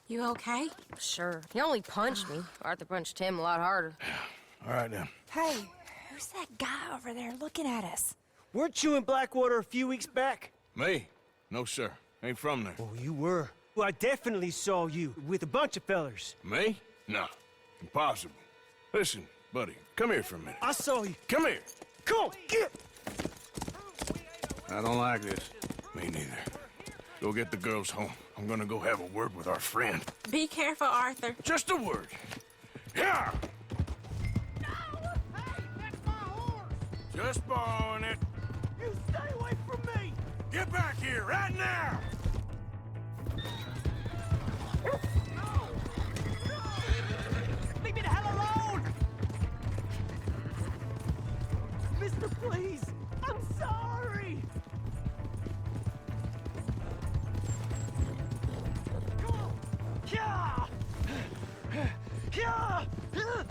You okay? Sure. He only punched me. Arthur punched him a lot harder. All right, then. Hey, who's that guy over there looking at us? Weren't you in Blackwater a few weeks back? Me? No, sir. Ain't from there. Oh, you were. Well, I definitely saw you with a bunch of fellers. Me? No. Impossible. Listen, buddy, come here for a minute. I saw you. Come here. Come on, get! I don't like this. Me neither. Go get the girls home. I'm gonna go have a word with our friend. Be careful, Arthur. Just a word. Yeah! No! Hey, that's my horse! Just borrowing it. You Get back here, right now! Leave me the hell alone! Mister, please! I'm sorry! Yeah! Yeah! Help!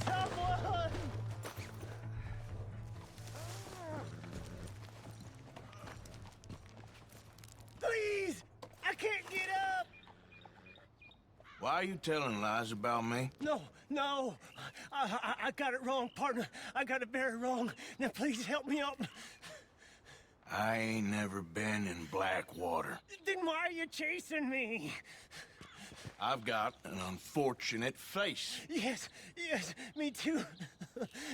Someone! Please! I can't get up! Why are you telling lies about me? No, no. I got it wrong, partner. I got it very wrong. Now please help me up. I ain't never been in Blackwater. Then why are you chasing me? I've got an unfortunate face. Yes, yes, me too.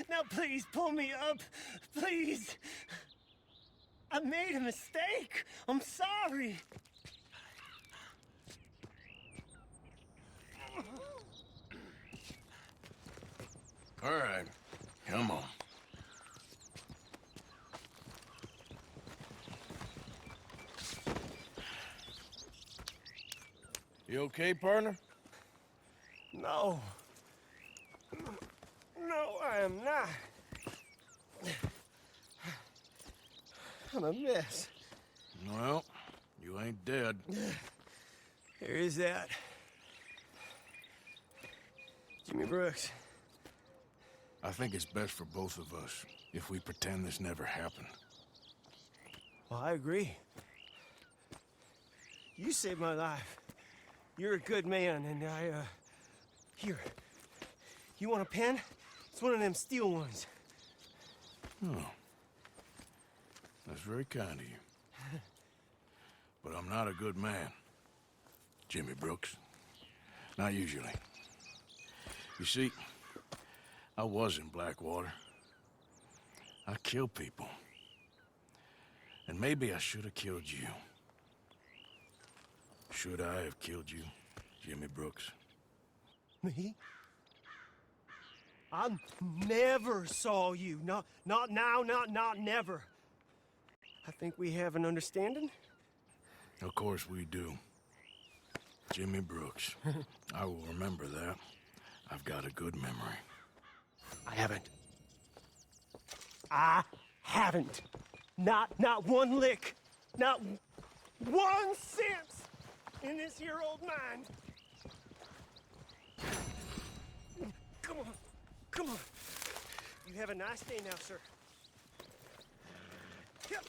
Now please pull me up. Please. I made a mistake. I'm sorry. All right, come on. You okay, partner? No. No, I am not. I'm a mess. Well, you ain't dead. Here is that. Jimmy Brooks. I think it's best for both of us if we pretend this never happened. Well, I agree. You saved my life. You're a good man, and here. You want a pen? It's one of them steel ones. Oh. That's very kind of you. But I'm not a good man, Jimmy Brooks. Not usually. You see, I was in Blackwater. I killed people. And maybe I should have killed you. Should I have killed you, Jimmy Brooks? Me? I never saw you. Not now, not never. I think we have an understanding. Of course we do. Jimmy Brooks. I will remember that. I've got a good memory. I haven't. Not one lick. Not 1 cent in this here old mind. Come on. Come on. You have a nice day now, sir. Yep.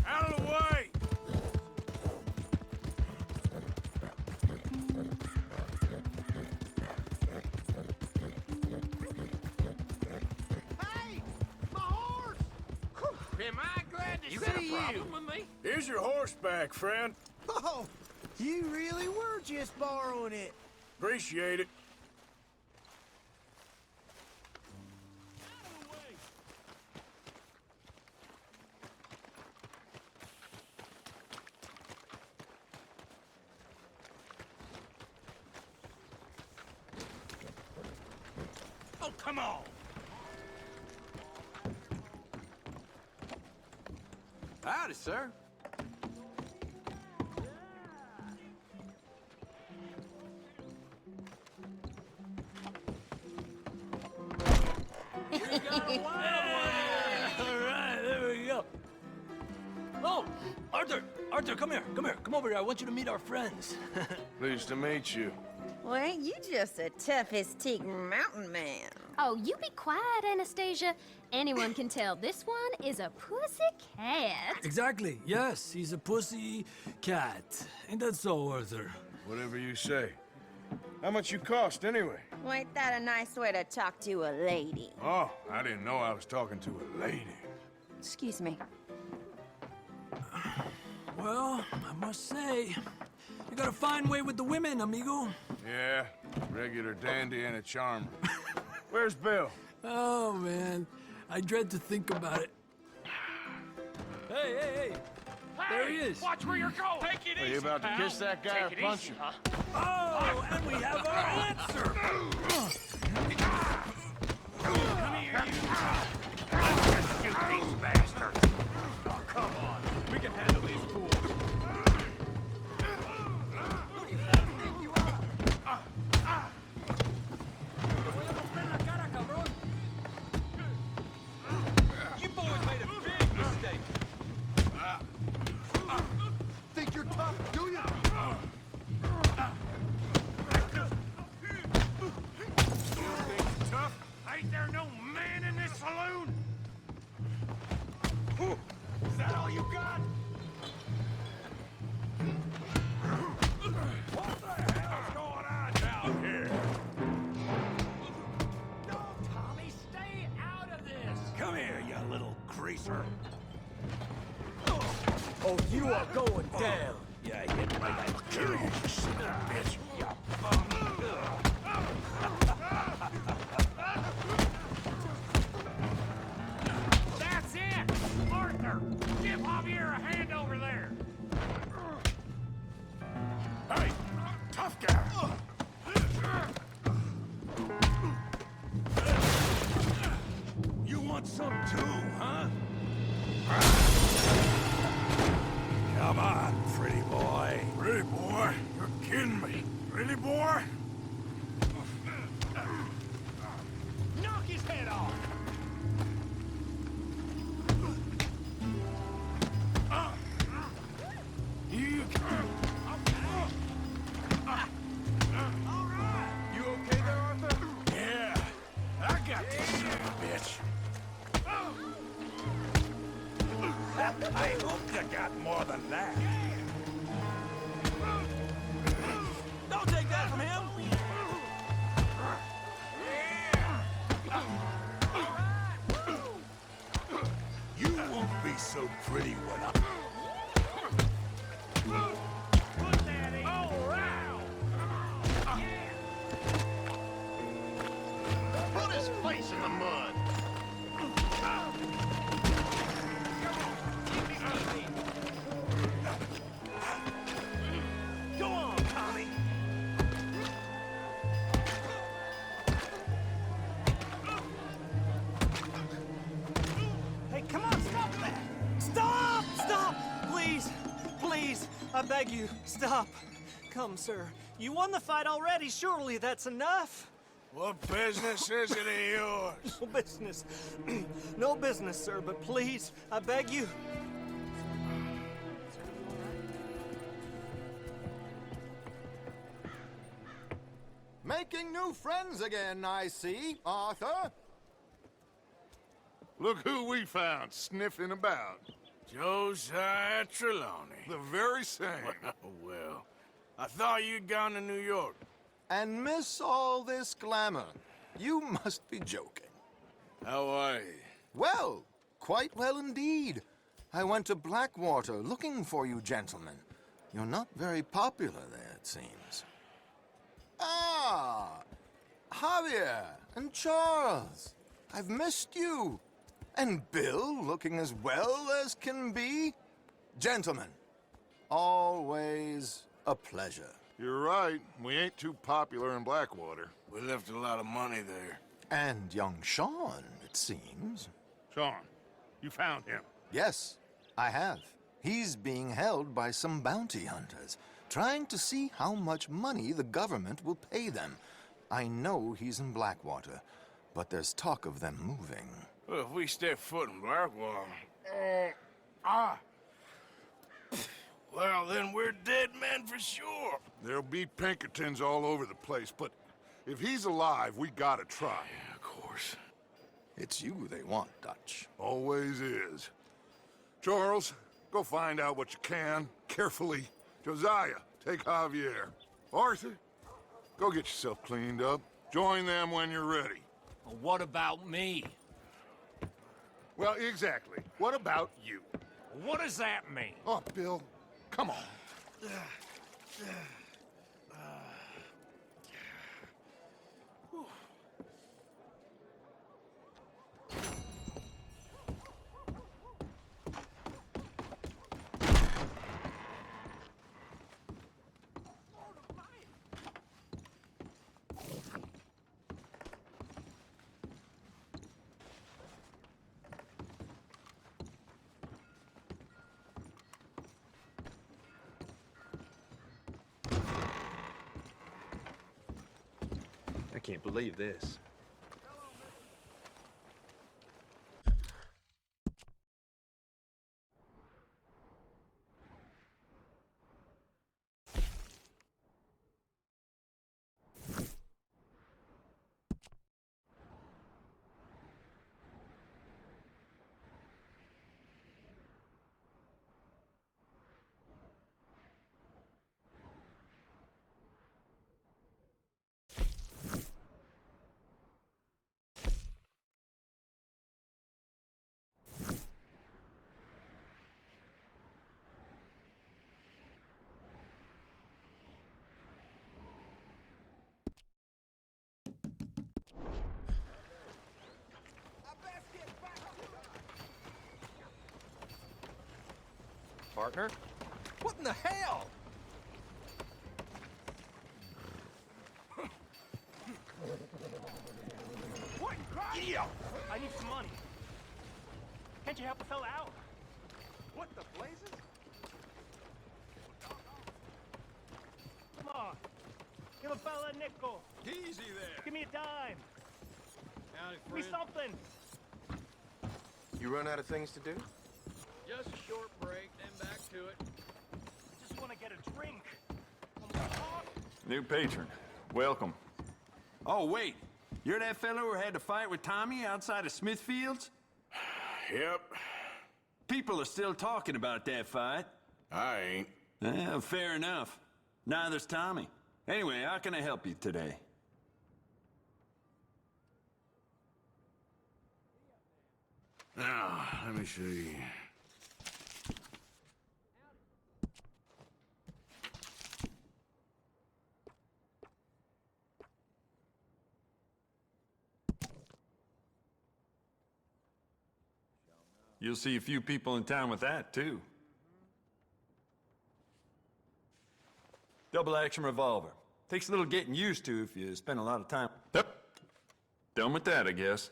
Out of the way! Hey! My horse! Am I glad to see you? With me? Here's your horseback, friend. Oh, you really were just borrowing it. Appreciate it. Oh, come on! Howdy, sir. We got a wild one! All right, there we go. Oh, Arthur! Arthur, come here. Come here. Come over here. I want you to meet our friends. Pleased to meet you. Well, ain't you just a toughest teak mountain man? Oh, you be quiet, Anastasia. Anyone can tell this one is a pussy cat. Exactly. Yes, he's a pussy cat. Ain't that so, Arthur? Whatever you say. How much you cost, anyway? Well, ain't that a nice way to talk to a lady? Oh, I didn't know I was talking to a lady. Excuse me. Well, I must say, you got a fine way with the women, amigo. Yeah, regular dandy and a charmer. Where's Bill? Oh, man. I dread to think about it. Hey! There he is. Watch where you're going. Take it easy. Are you about to kiss that guy or punch him? Oh, and we have our answer. Come here, you. Shoot these bastards. Oh, come on. We can handle these fools. You boys made a big mistake. Think you're tough, do you? Tough? Ain't there no man in this saloon? Is that all you got? What the hell's going on down here? No, Tommy, stay out of this. Come here, you little greaser. Oh, you are going down. Yeah, I hit like I kill you, you son of a bitch. That's it! Arthur, give Javier a hand over there. Hey, tough guy. You want some too, huh? Come on, pretty boy. Pretty boy? You're kidding me. Pretty boy? Knock his head off! You okay there, Arthur? Yeah, I got this son of a bitch. I hope you got more than that. Don't take that from him! You won't be so pretty when I... Put that in! All right! Put his face in the mud. Go on, Tommy! Hey, come on, stop that! Stop! Stop! Please! Please! I beg you, stop. Come, sir. You won the fight already. Surely that's enough. What business is it of yours? No business. No business, sir, but please, I beg you. Making new friends again, I see, Arthur. Look who we found sniffing about. Josiah Trelawney. The very same. Well, I thought you'd gone to New York. And miss all this glamour. You must be joking. How are you? Well, quite well indeed. I went to Blackwater looking for you gentlemen. You're not very popular there, it seems. Ah! Javier and Charles. I've missed you. And Bill looking as well as can be. Gentlemen, always a pleasure. You're right. We ain't too popular in Blackwater. We left a lot of money there. And young Sean, it seems. Sean, you found him. Yes, I have. He's being held by some bounty hunters, trying to see how much money the government will pay them. I know he's in Blackwater, but there's talk of them moving. Well, if we step foot in Blackwater... Well, then we're dead men for sure. There'll be Pinkertons all over the place, but if he's alive, we gotta try. Yeah, of course. It's you they want, Dutch. Always is. Charles, go find out what you can, carefully. Josiah, take Javier. Arthur, go get yourself cleaned up. Join them when you're ready. Well, what about me? Well, exactly. What about you? What does that mean? Oh, Bill, come on. I can't believe this. Partner? What in the hell? What? Yeah. I need some money. Can't you help a fella out? What the blazes? Come on. Give a fella a nickel. Easy there. Give me a dime. Howdy, Give me something. You run out of things to do? Just a short break, then back to it. I just want to get a drink. New patron. Welcome. Oh, wait. You're that fellow who had to fight with Tommy outside of Smithfield's? Yep. People are still talking about that fight. I ain't. Fair enough. Neither's Tommy. Anyway, how can I help you today? Now, let me see. You'll see a few people in town with that, too. Double-action revolver. Takes a little getting used to if you spend a lot of time. Yep. Done with that, I guess.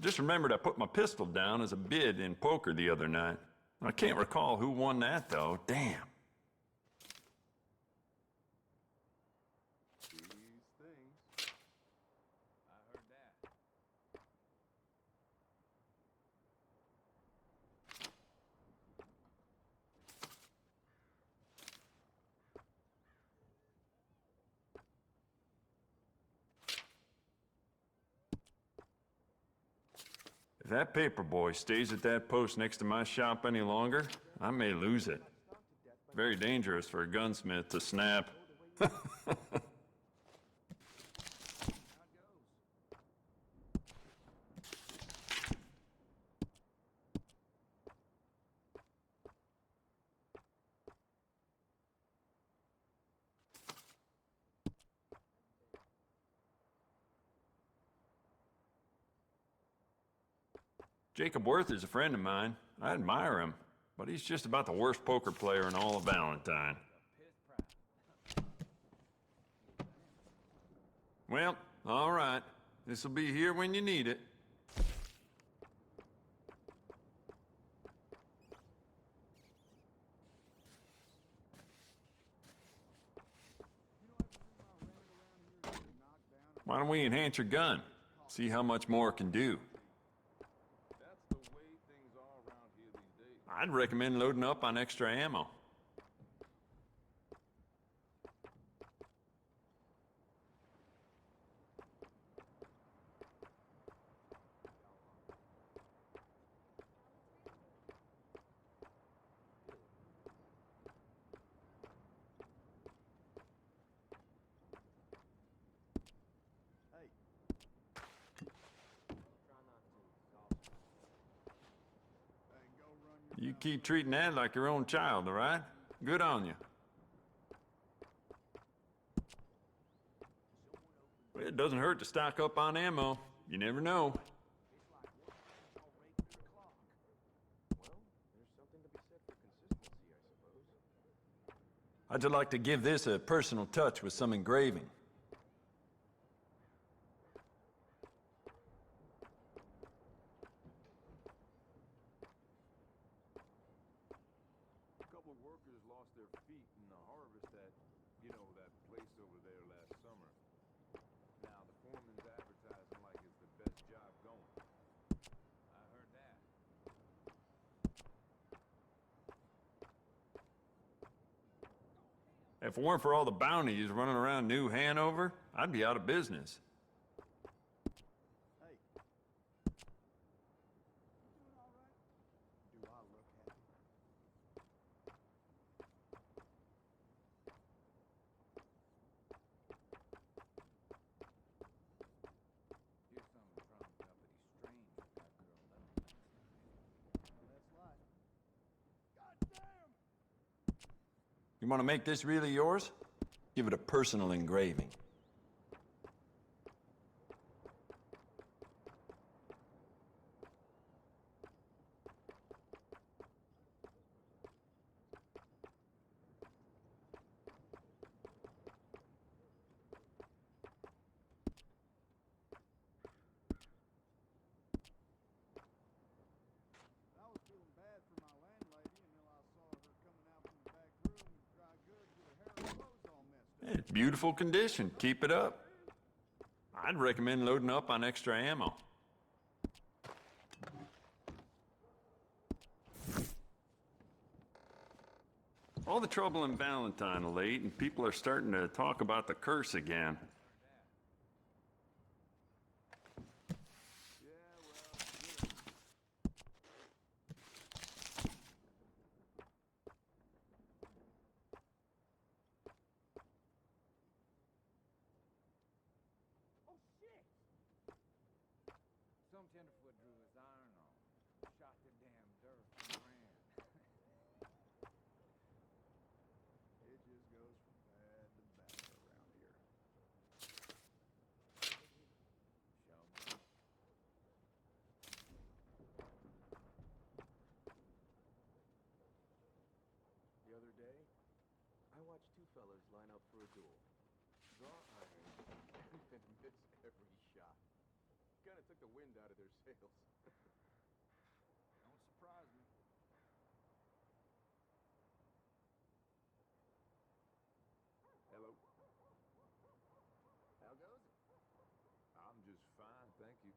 Just remembered I put my pistol down as a bid in poker the other night. I can't recall who won that, though. Damn. If that paper boy stays at that post next to my shop any longer, I may lose it. Very dangerous for a gunsmith to snap. Jacob Worth is a friend of mine. I admire him, but he's just about the worst poker player in all of Valentine. Well, all right. This'll be here when you need it. Why don't we enhance your gun? See how much more it can do. I'd recommend loading up on extra ammo. You keep treating that like your own child, all right? Good on you. Well, it doesn't hurt to stock up on ammo. You never know. I'd just like to give this a personal touch with some engraving. If it weren't for all the bounties running around New Hanover, I'd be out of business. You want to make this really yours? Give it a personal engraving. It's beautiful condition. Keep it up. I'd recommend loading up on extra ammo. All the trouble in Valentine of late, and people are starting to talk about the curse again. Some tenderfoot drew his iron on, shot the damn dirt, and ran. It just goes from bad to bad around here. Show me. The other day, I watched two fellas line up for a duel. Draw iron and then miss every shot. Kind of took the wind out of their sails. Don't surprise me. Hello. How goes it? I'm just fine, thank you.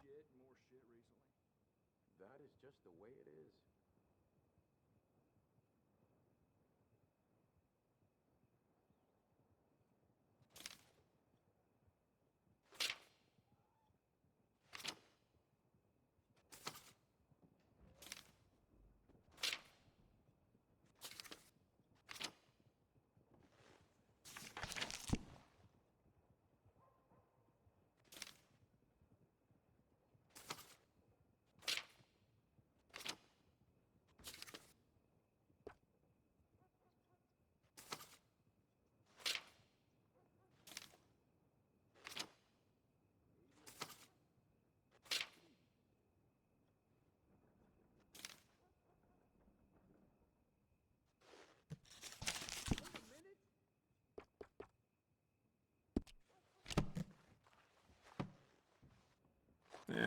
shit and more shit recently? That is just the way it is.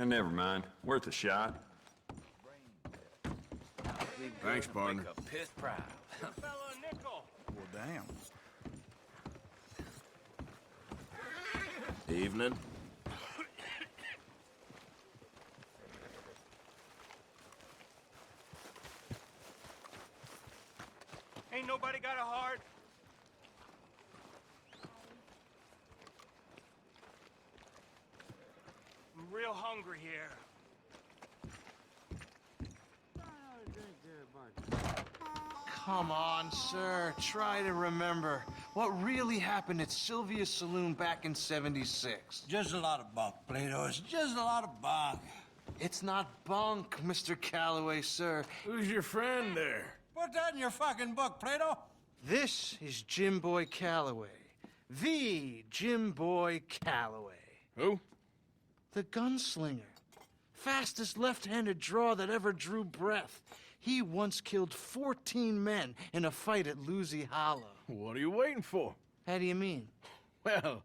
Never mind. Worth a shot. Thanks, partner. Make a pith proud. Fella nickel. Well, damn. Evening. Ain't nobody got a heart. I'm real hungry here. Come on, sir. Try to remember. What really happened at Sylvia's Saloon back in '76? Just a lot of bunk, Plato. It's just a lot of bunk. It's not bunk, Mr. Calloway, sir. Who's your friend there? Put that in your fucking book, Plato. This is Jim Boy Calloway. The Jim Boy Calloway. Who? The gunslinger. Fastest left-handed draw that ever drew breath. He once killed 14 men in a fight at Lucy Hollow. What are you waiting for? How do you mean? Well,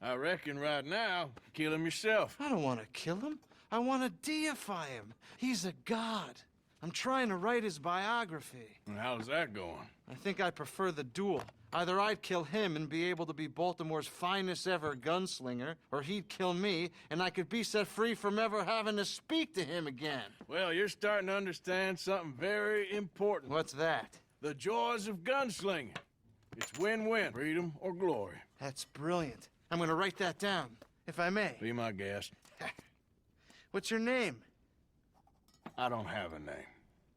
I reckon right now, kill him yourself. I don't want to kill him. I want to deify him. He's a god. I'm trying to write his biography. And how's that going? I think I prefer the duel. Either I'd kill him and be able to be Baltimore's finest ever gunslinger, or he'd kill me and I could be set free from ever having to speak to him again. Well, you're starting to understand something very important. What's that? The joys of gunslinging. It's win-win, freedom or glory. That's brilliant. I'm gonna write that down, if I may. Be my guest. What's your name? I don't have a name.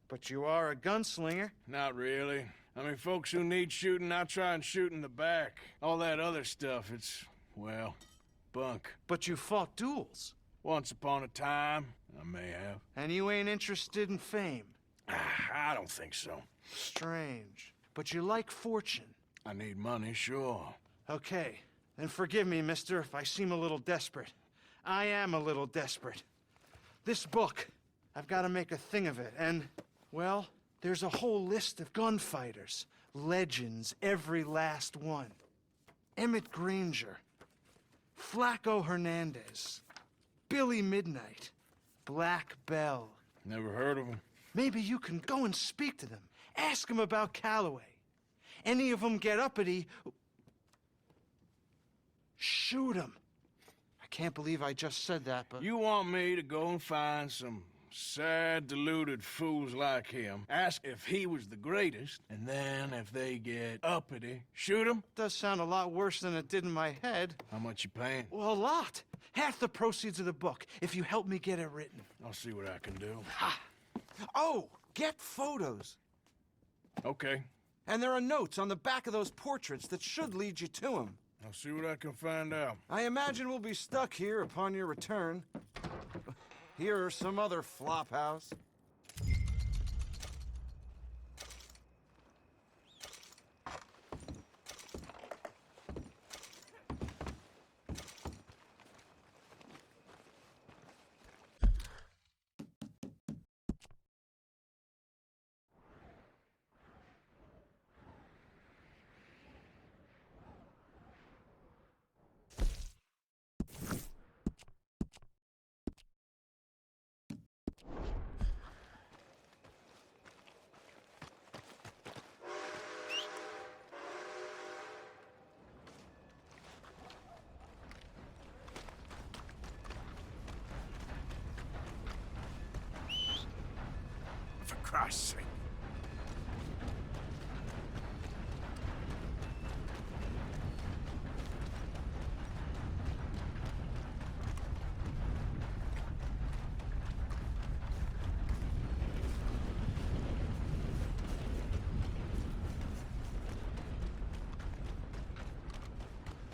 But you are a gunslinger. Not really. I mean, folks who need shooting, I try and shoot in the back. All that other stuff, it's, well, bunk. But you fought duels. Once upon a time, I may have. And you ain't interested in fame. I don't think so. Strange. But you like fortune. I need money, sure. Okay. Then forgive me, mister, if I seem a little desperate. I am a little desperate. This book, I've got to make a thing of it, and, well, there's a whole list of gunfighters. Legends, every last one. Emmett Granger. Flaco Hernandez. Billy Midnight. Black Bell. Never heard of him. Maybe you can go and speak to them. Ask them about Calloway. Any of them get uppity, shoot them. I can't believe I just said that, but... You want me to go and find some sad, deluded fools like him, ask if he was the greatest, and then if they get uppity, shoot him? Does sound a lot worse than it did in my head. How much you paying? Well, a lot. Half the proceeds of the book, if you help me get it written. I'll see what I can do. Ha! Oh, get photos. Okay. And there are notes on the back of those portraits that should lead you to him. I'll see what I can find out. I imagine we'll be stuck here upon your return. Here or some other flop house. Christ's sake.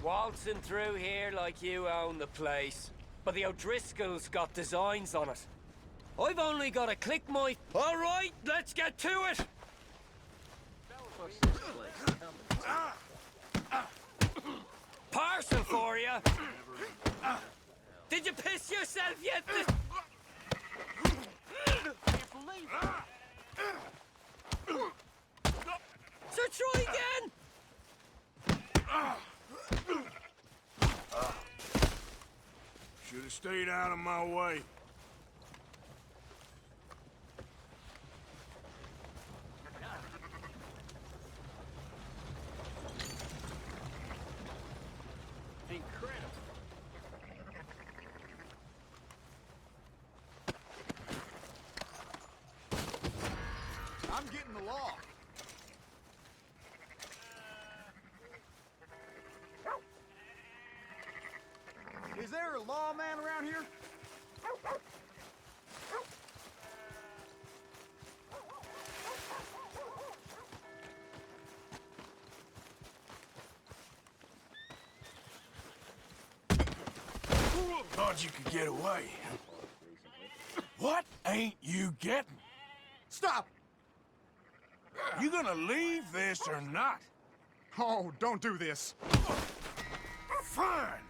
Waltzing through here like you own the place. But the O'Driscolls got designs on it. I've only got to click my... All right, let's get to it! Parcel for you! Did you piss yourself yet? So try again! Should have stayed out of my way. Incredible. I'm getting the law. Is there a lawman around here? Thought you could get away. What ain't you getting? Stop! You gonna leave this or not? Oh, don't do this. Fine.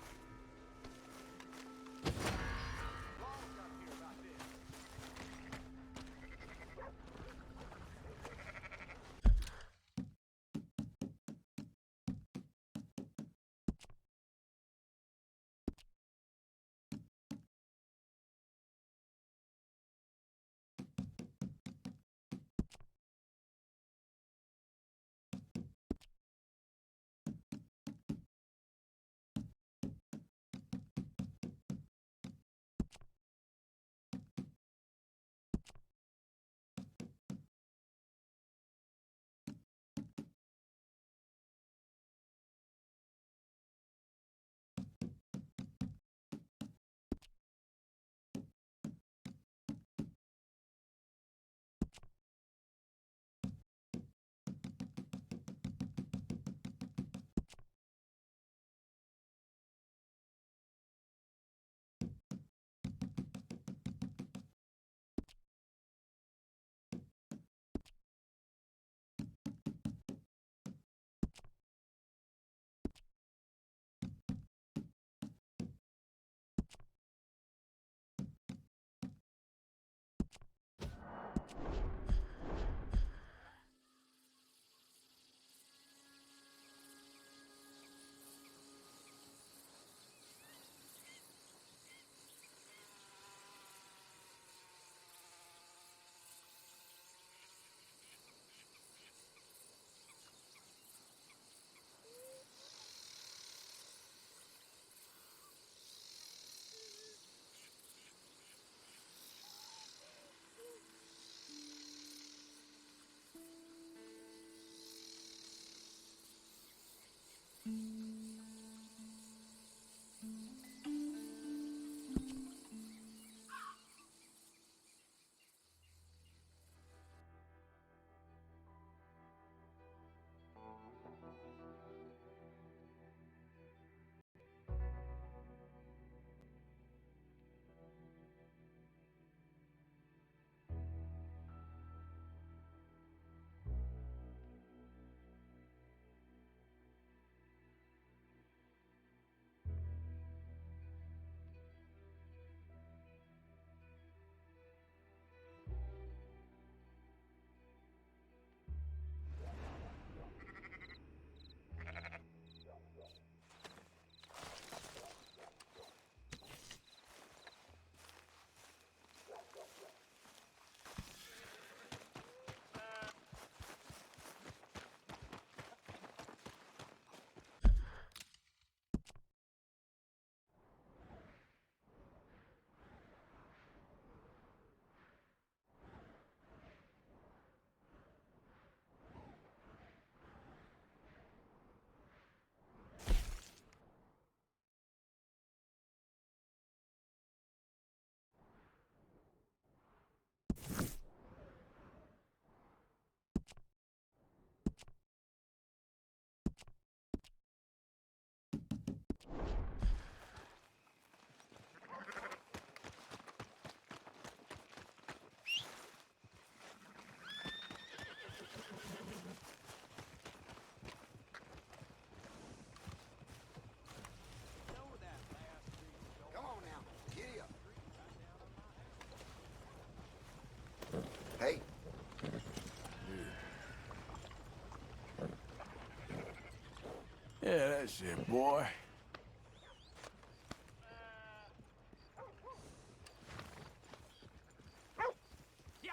That's it, boy.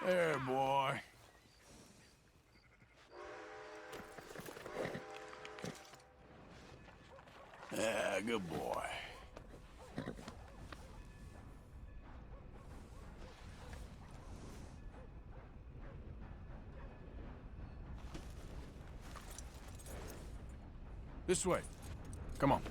There, boy. Yeah, good boy. This way. Come on.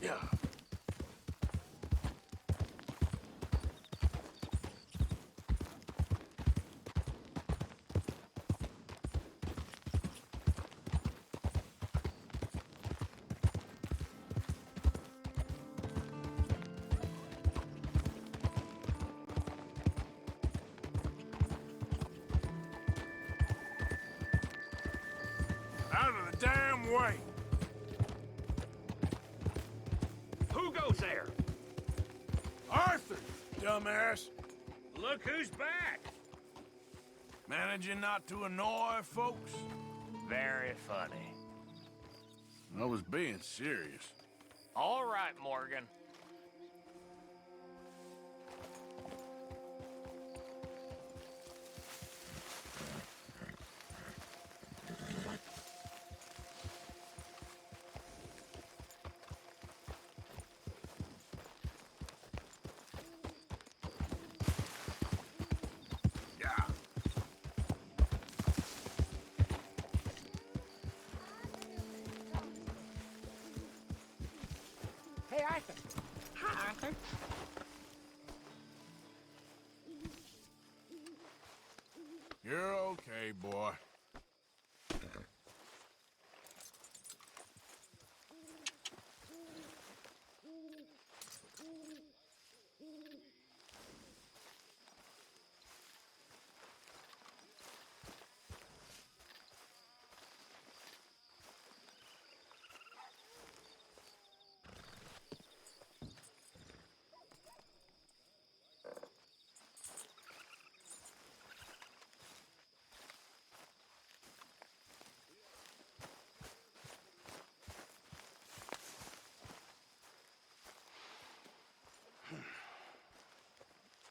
Yeah. Out of the damn way! Who goes there? Arthur, dumbass! Look who's back! Managing not to annoy folks? Very funny. I was being serious. All right, Morgan. Hey, Arthur. Hi, Arthur. You're okay, boy.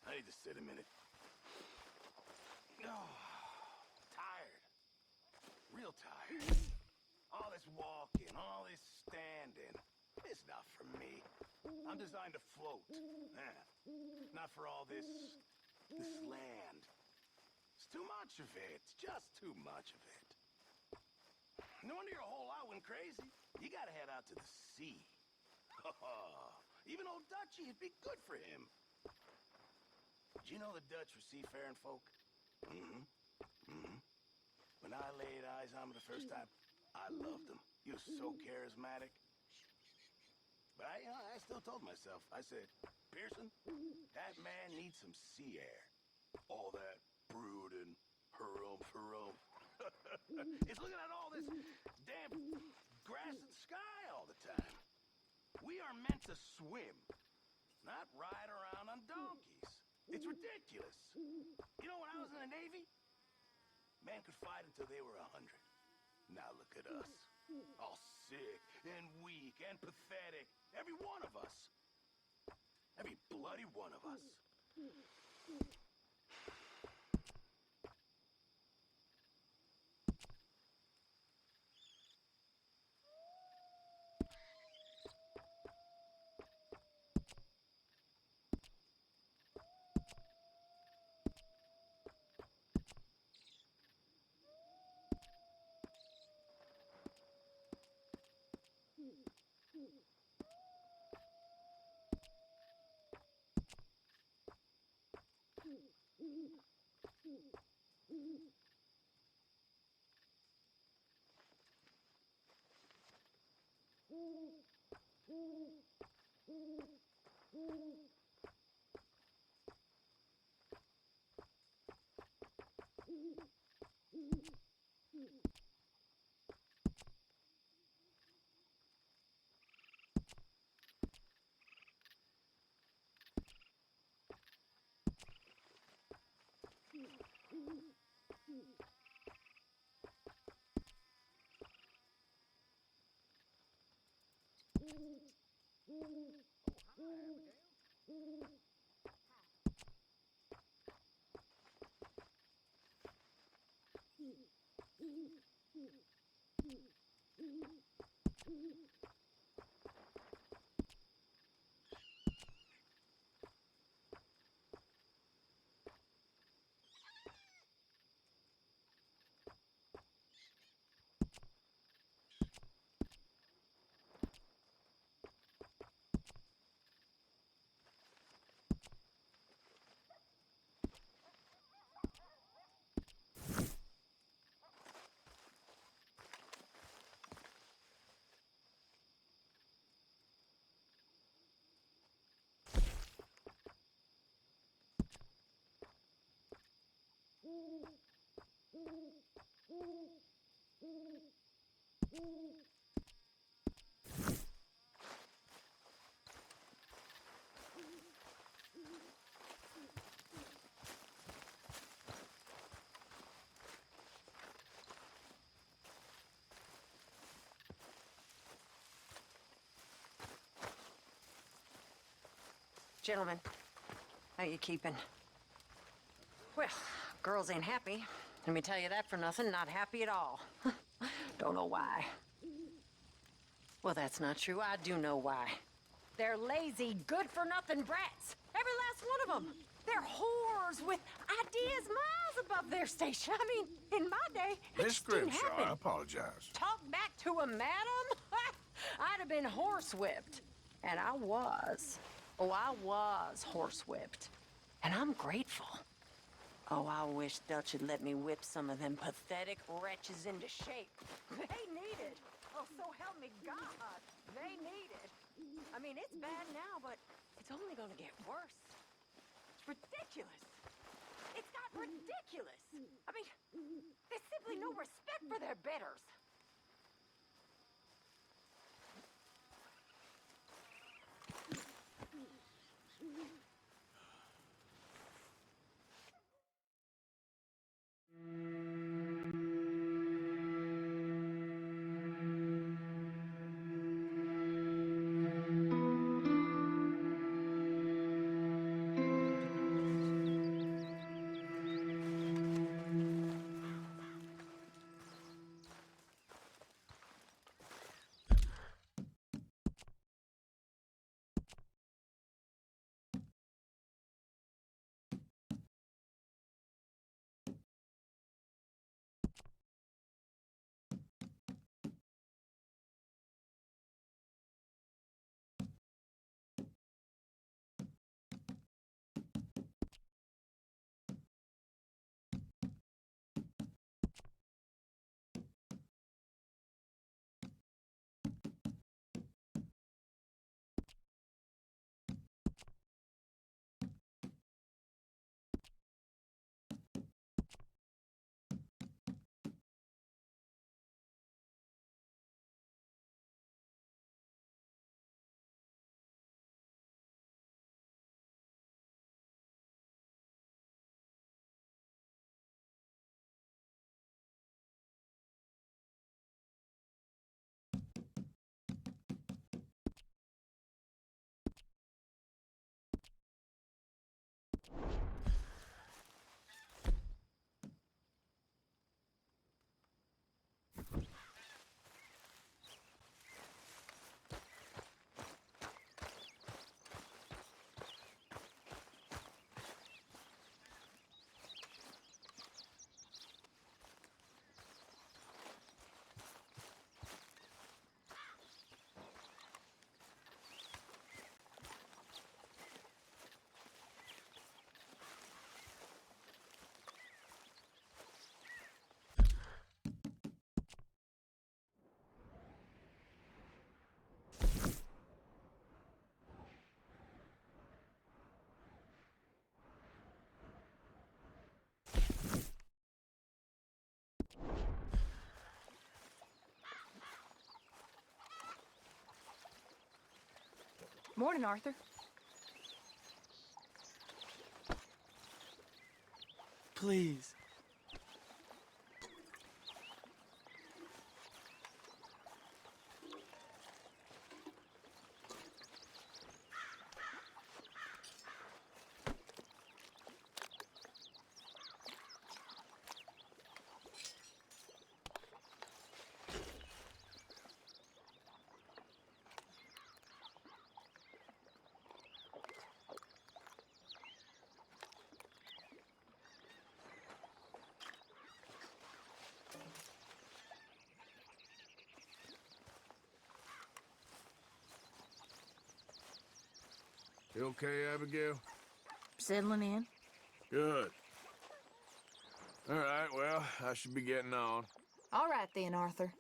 I need to sit a minute. Oh, tired. Real tired. All this walking, all this standing. It's not for me. I'm designed to float. Not for all this land. It's too much of it. It's just too much of it. No wonder your whole lot went crazy. You gotta head out to the sea. Even old Dutchie, it'd be good for him. Do you know the Dutch were seafaring folk? Mm-hmm. When I laid eyes on him the first time, I loved him. He was so charismatic. But I still told myself, I said, Pearson, that man needs some sea air. All that brooding, harumph. It's looking at all this damn grass and sky all the time. We are meant to swim, not ride around on donkeys. It's ridiculous. You know, when I was in the Navy, men could fight until they were 100. Now look at us. All sick and weak and pathetic. Every one of us. Every bloody one of us. Gentlemen, how you keeping? Well, girls ain't happy. Let me tell you that for nothing. Not happy at all. Don't know why. Well, that's not true. I do know why. They're lazy, good-for-nothing brats. Every last one of them. They're whores with ideas miles above their station. I mean, in my day, it Miss just didn't Grimshaw, happen. I apologize. Talk back to a madam? I'd have been horsewhipped. And I was. Oh, I was horsewhipped. And I'm grateful. Oh, I wish Dutch had let me whip some of them pathetic wretches into shape. They need it. Oh, so help me God. They need it. I mean, it's bad now, but it's only gonna get worse. It's ridiculous. It's got ridiculous. I mean, there's simply no respect for their betters. Morning, Arthur. Please. You okay, Abigail? Settling in. Good. All right, well, I should be getting on. All right then, Arthur.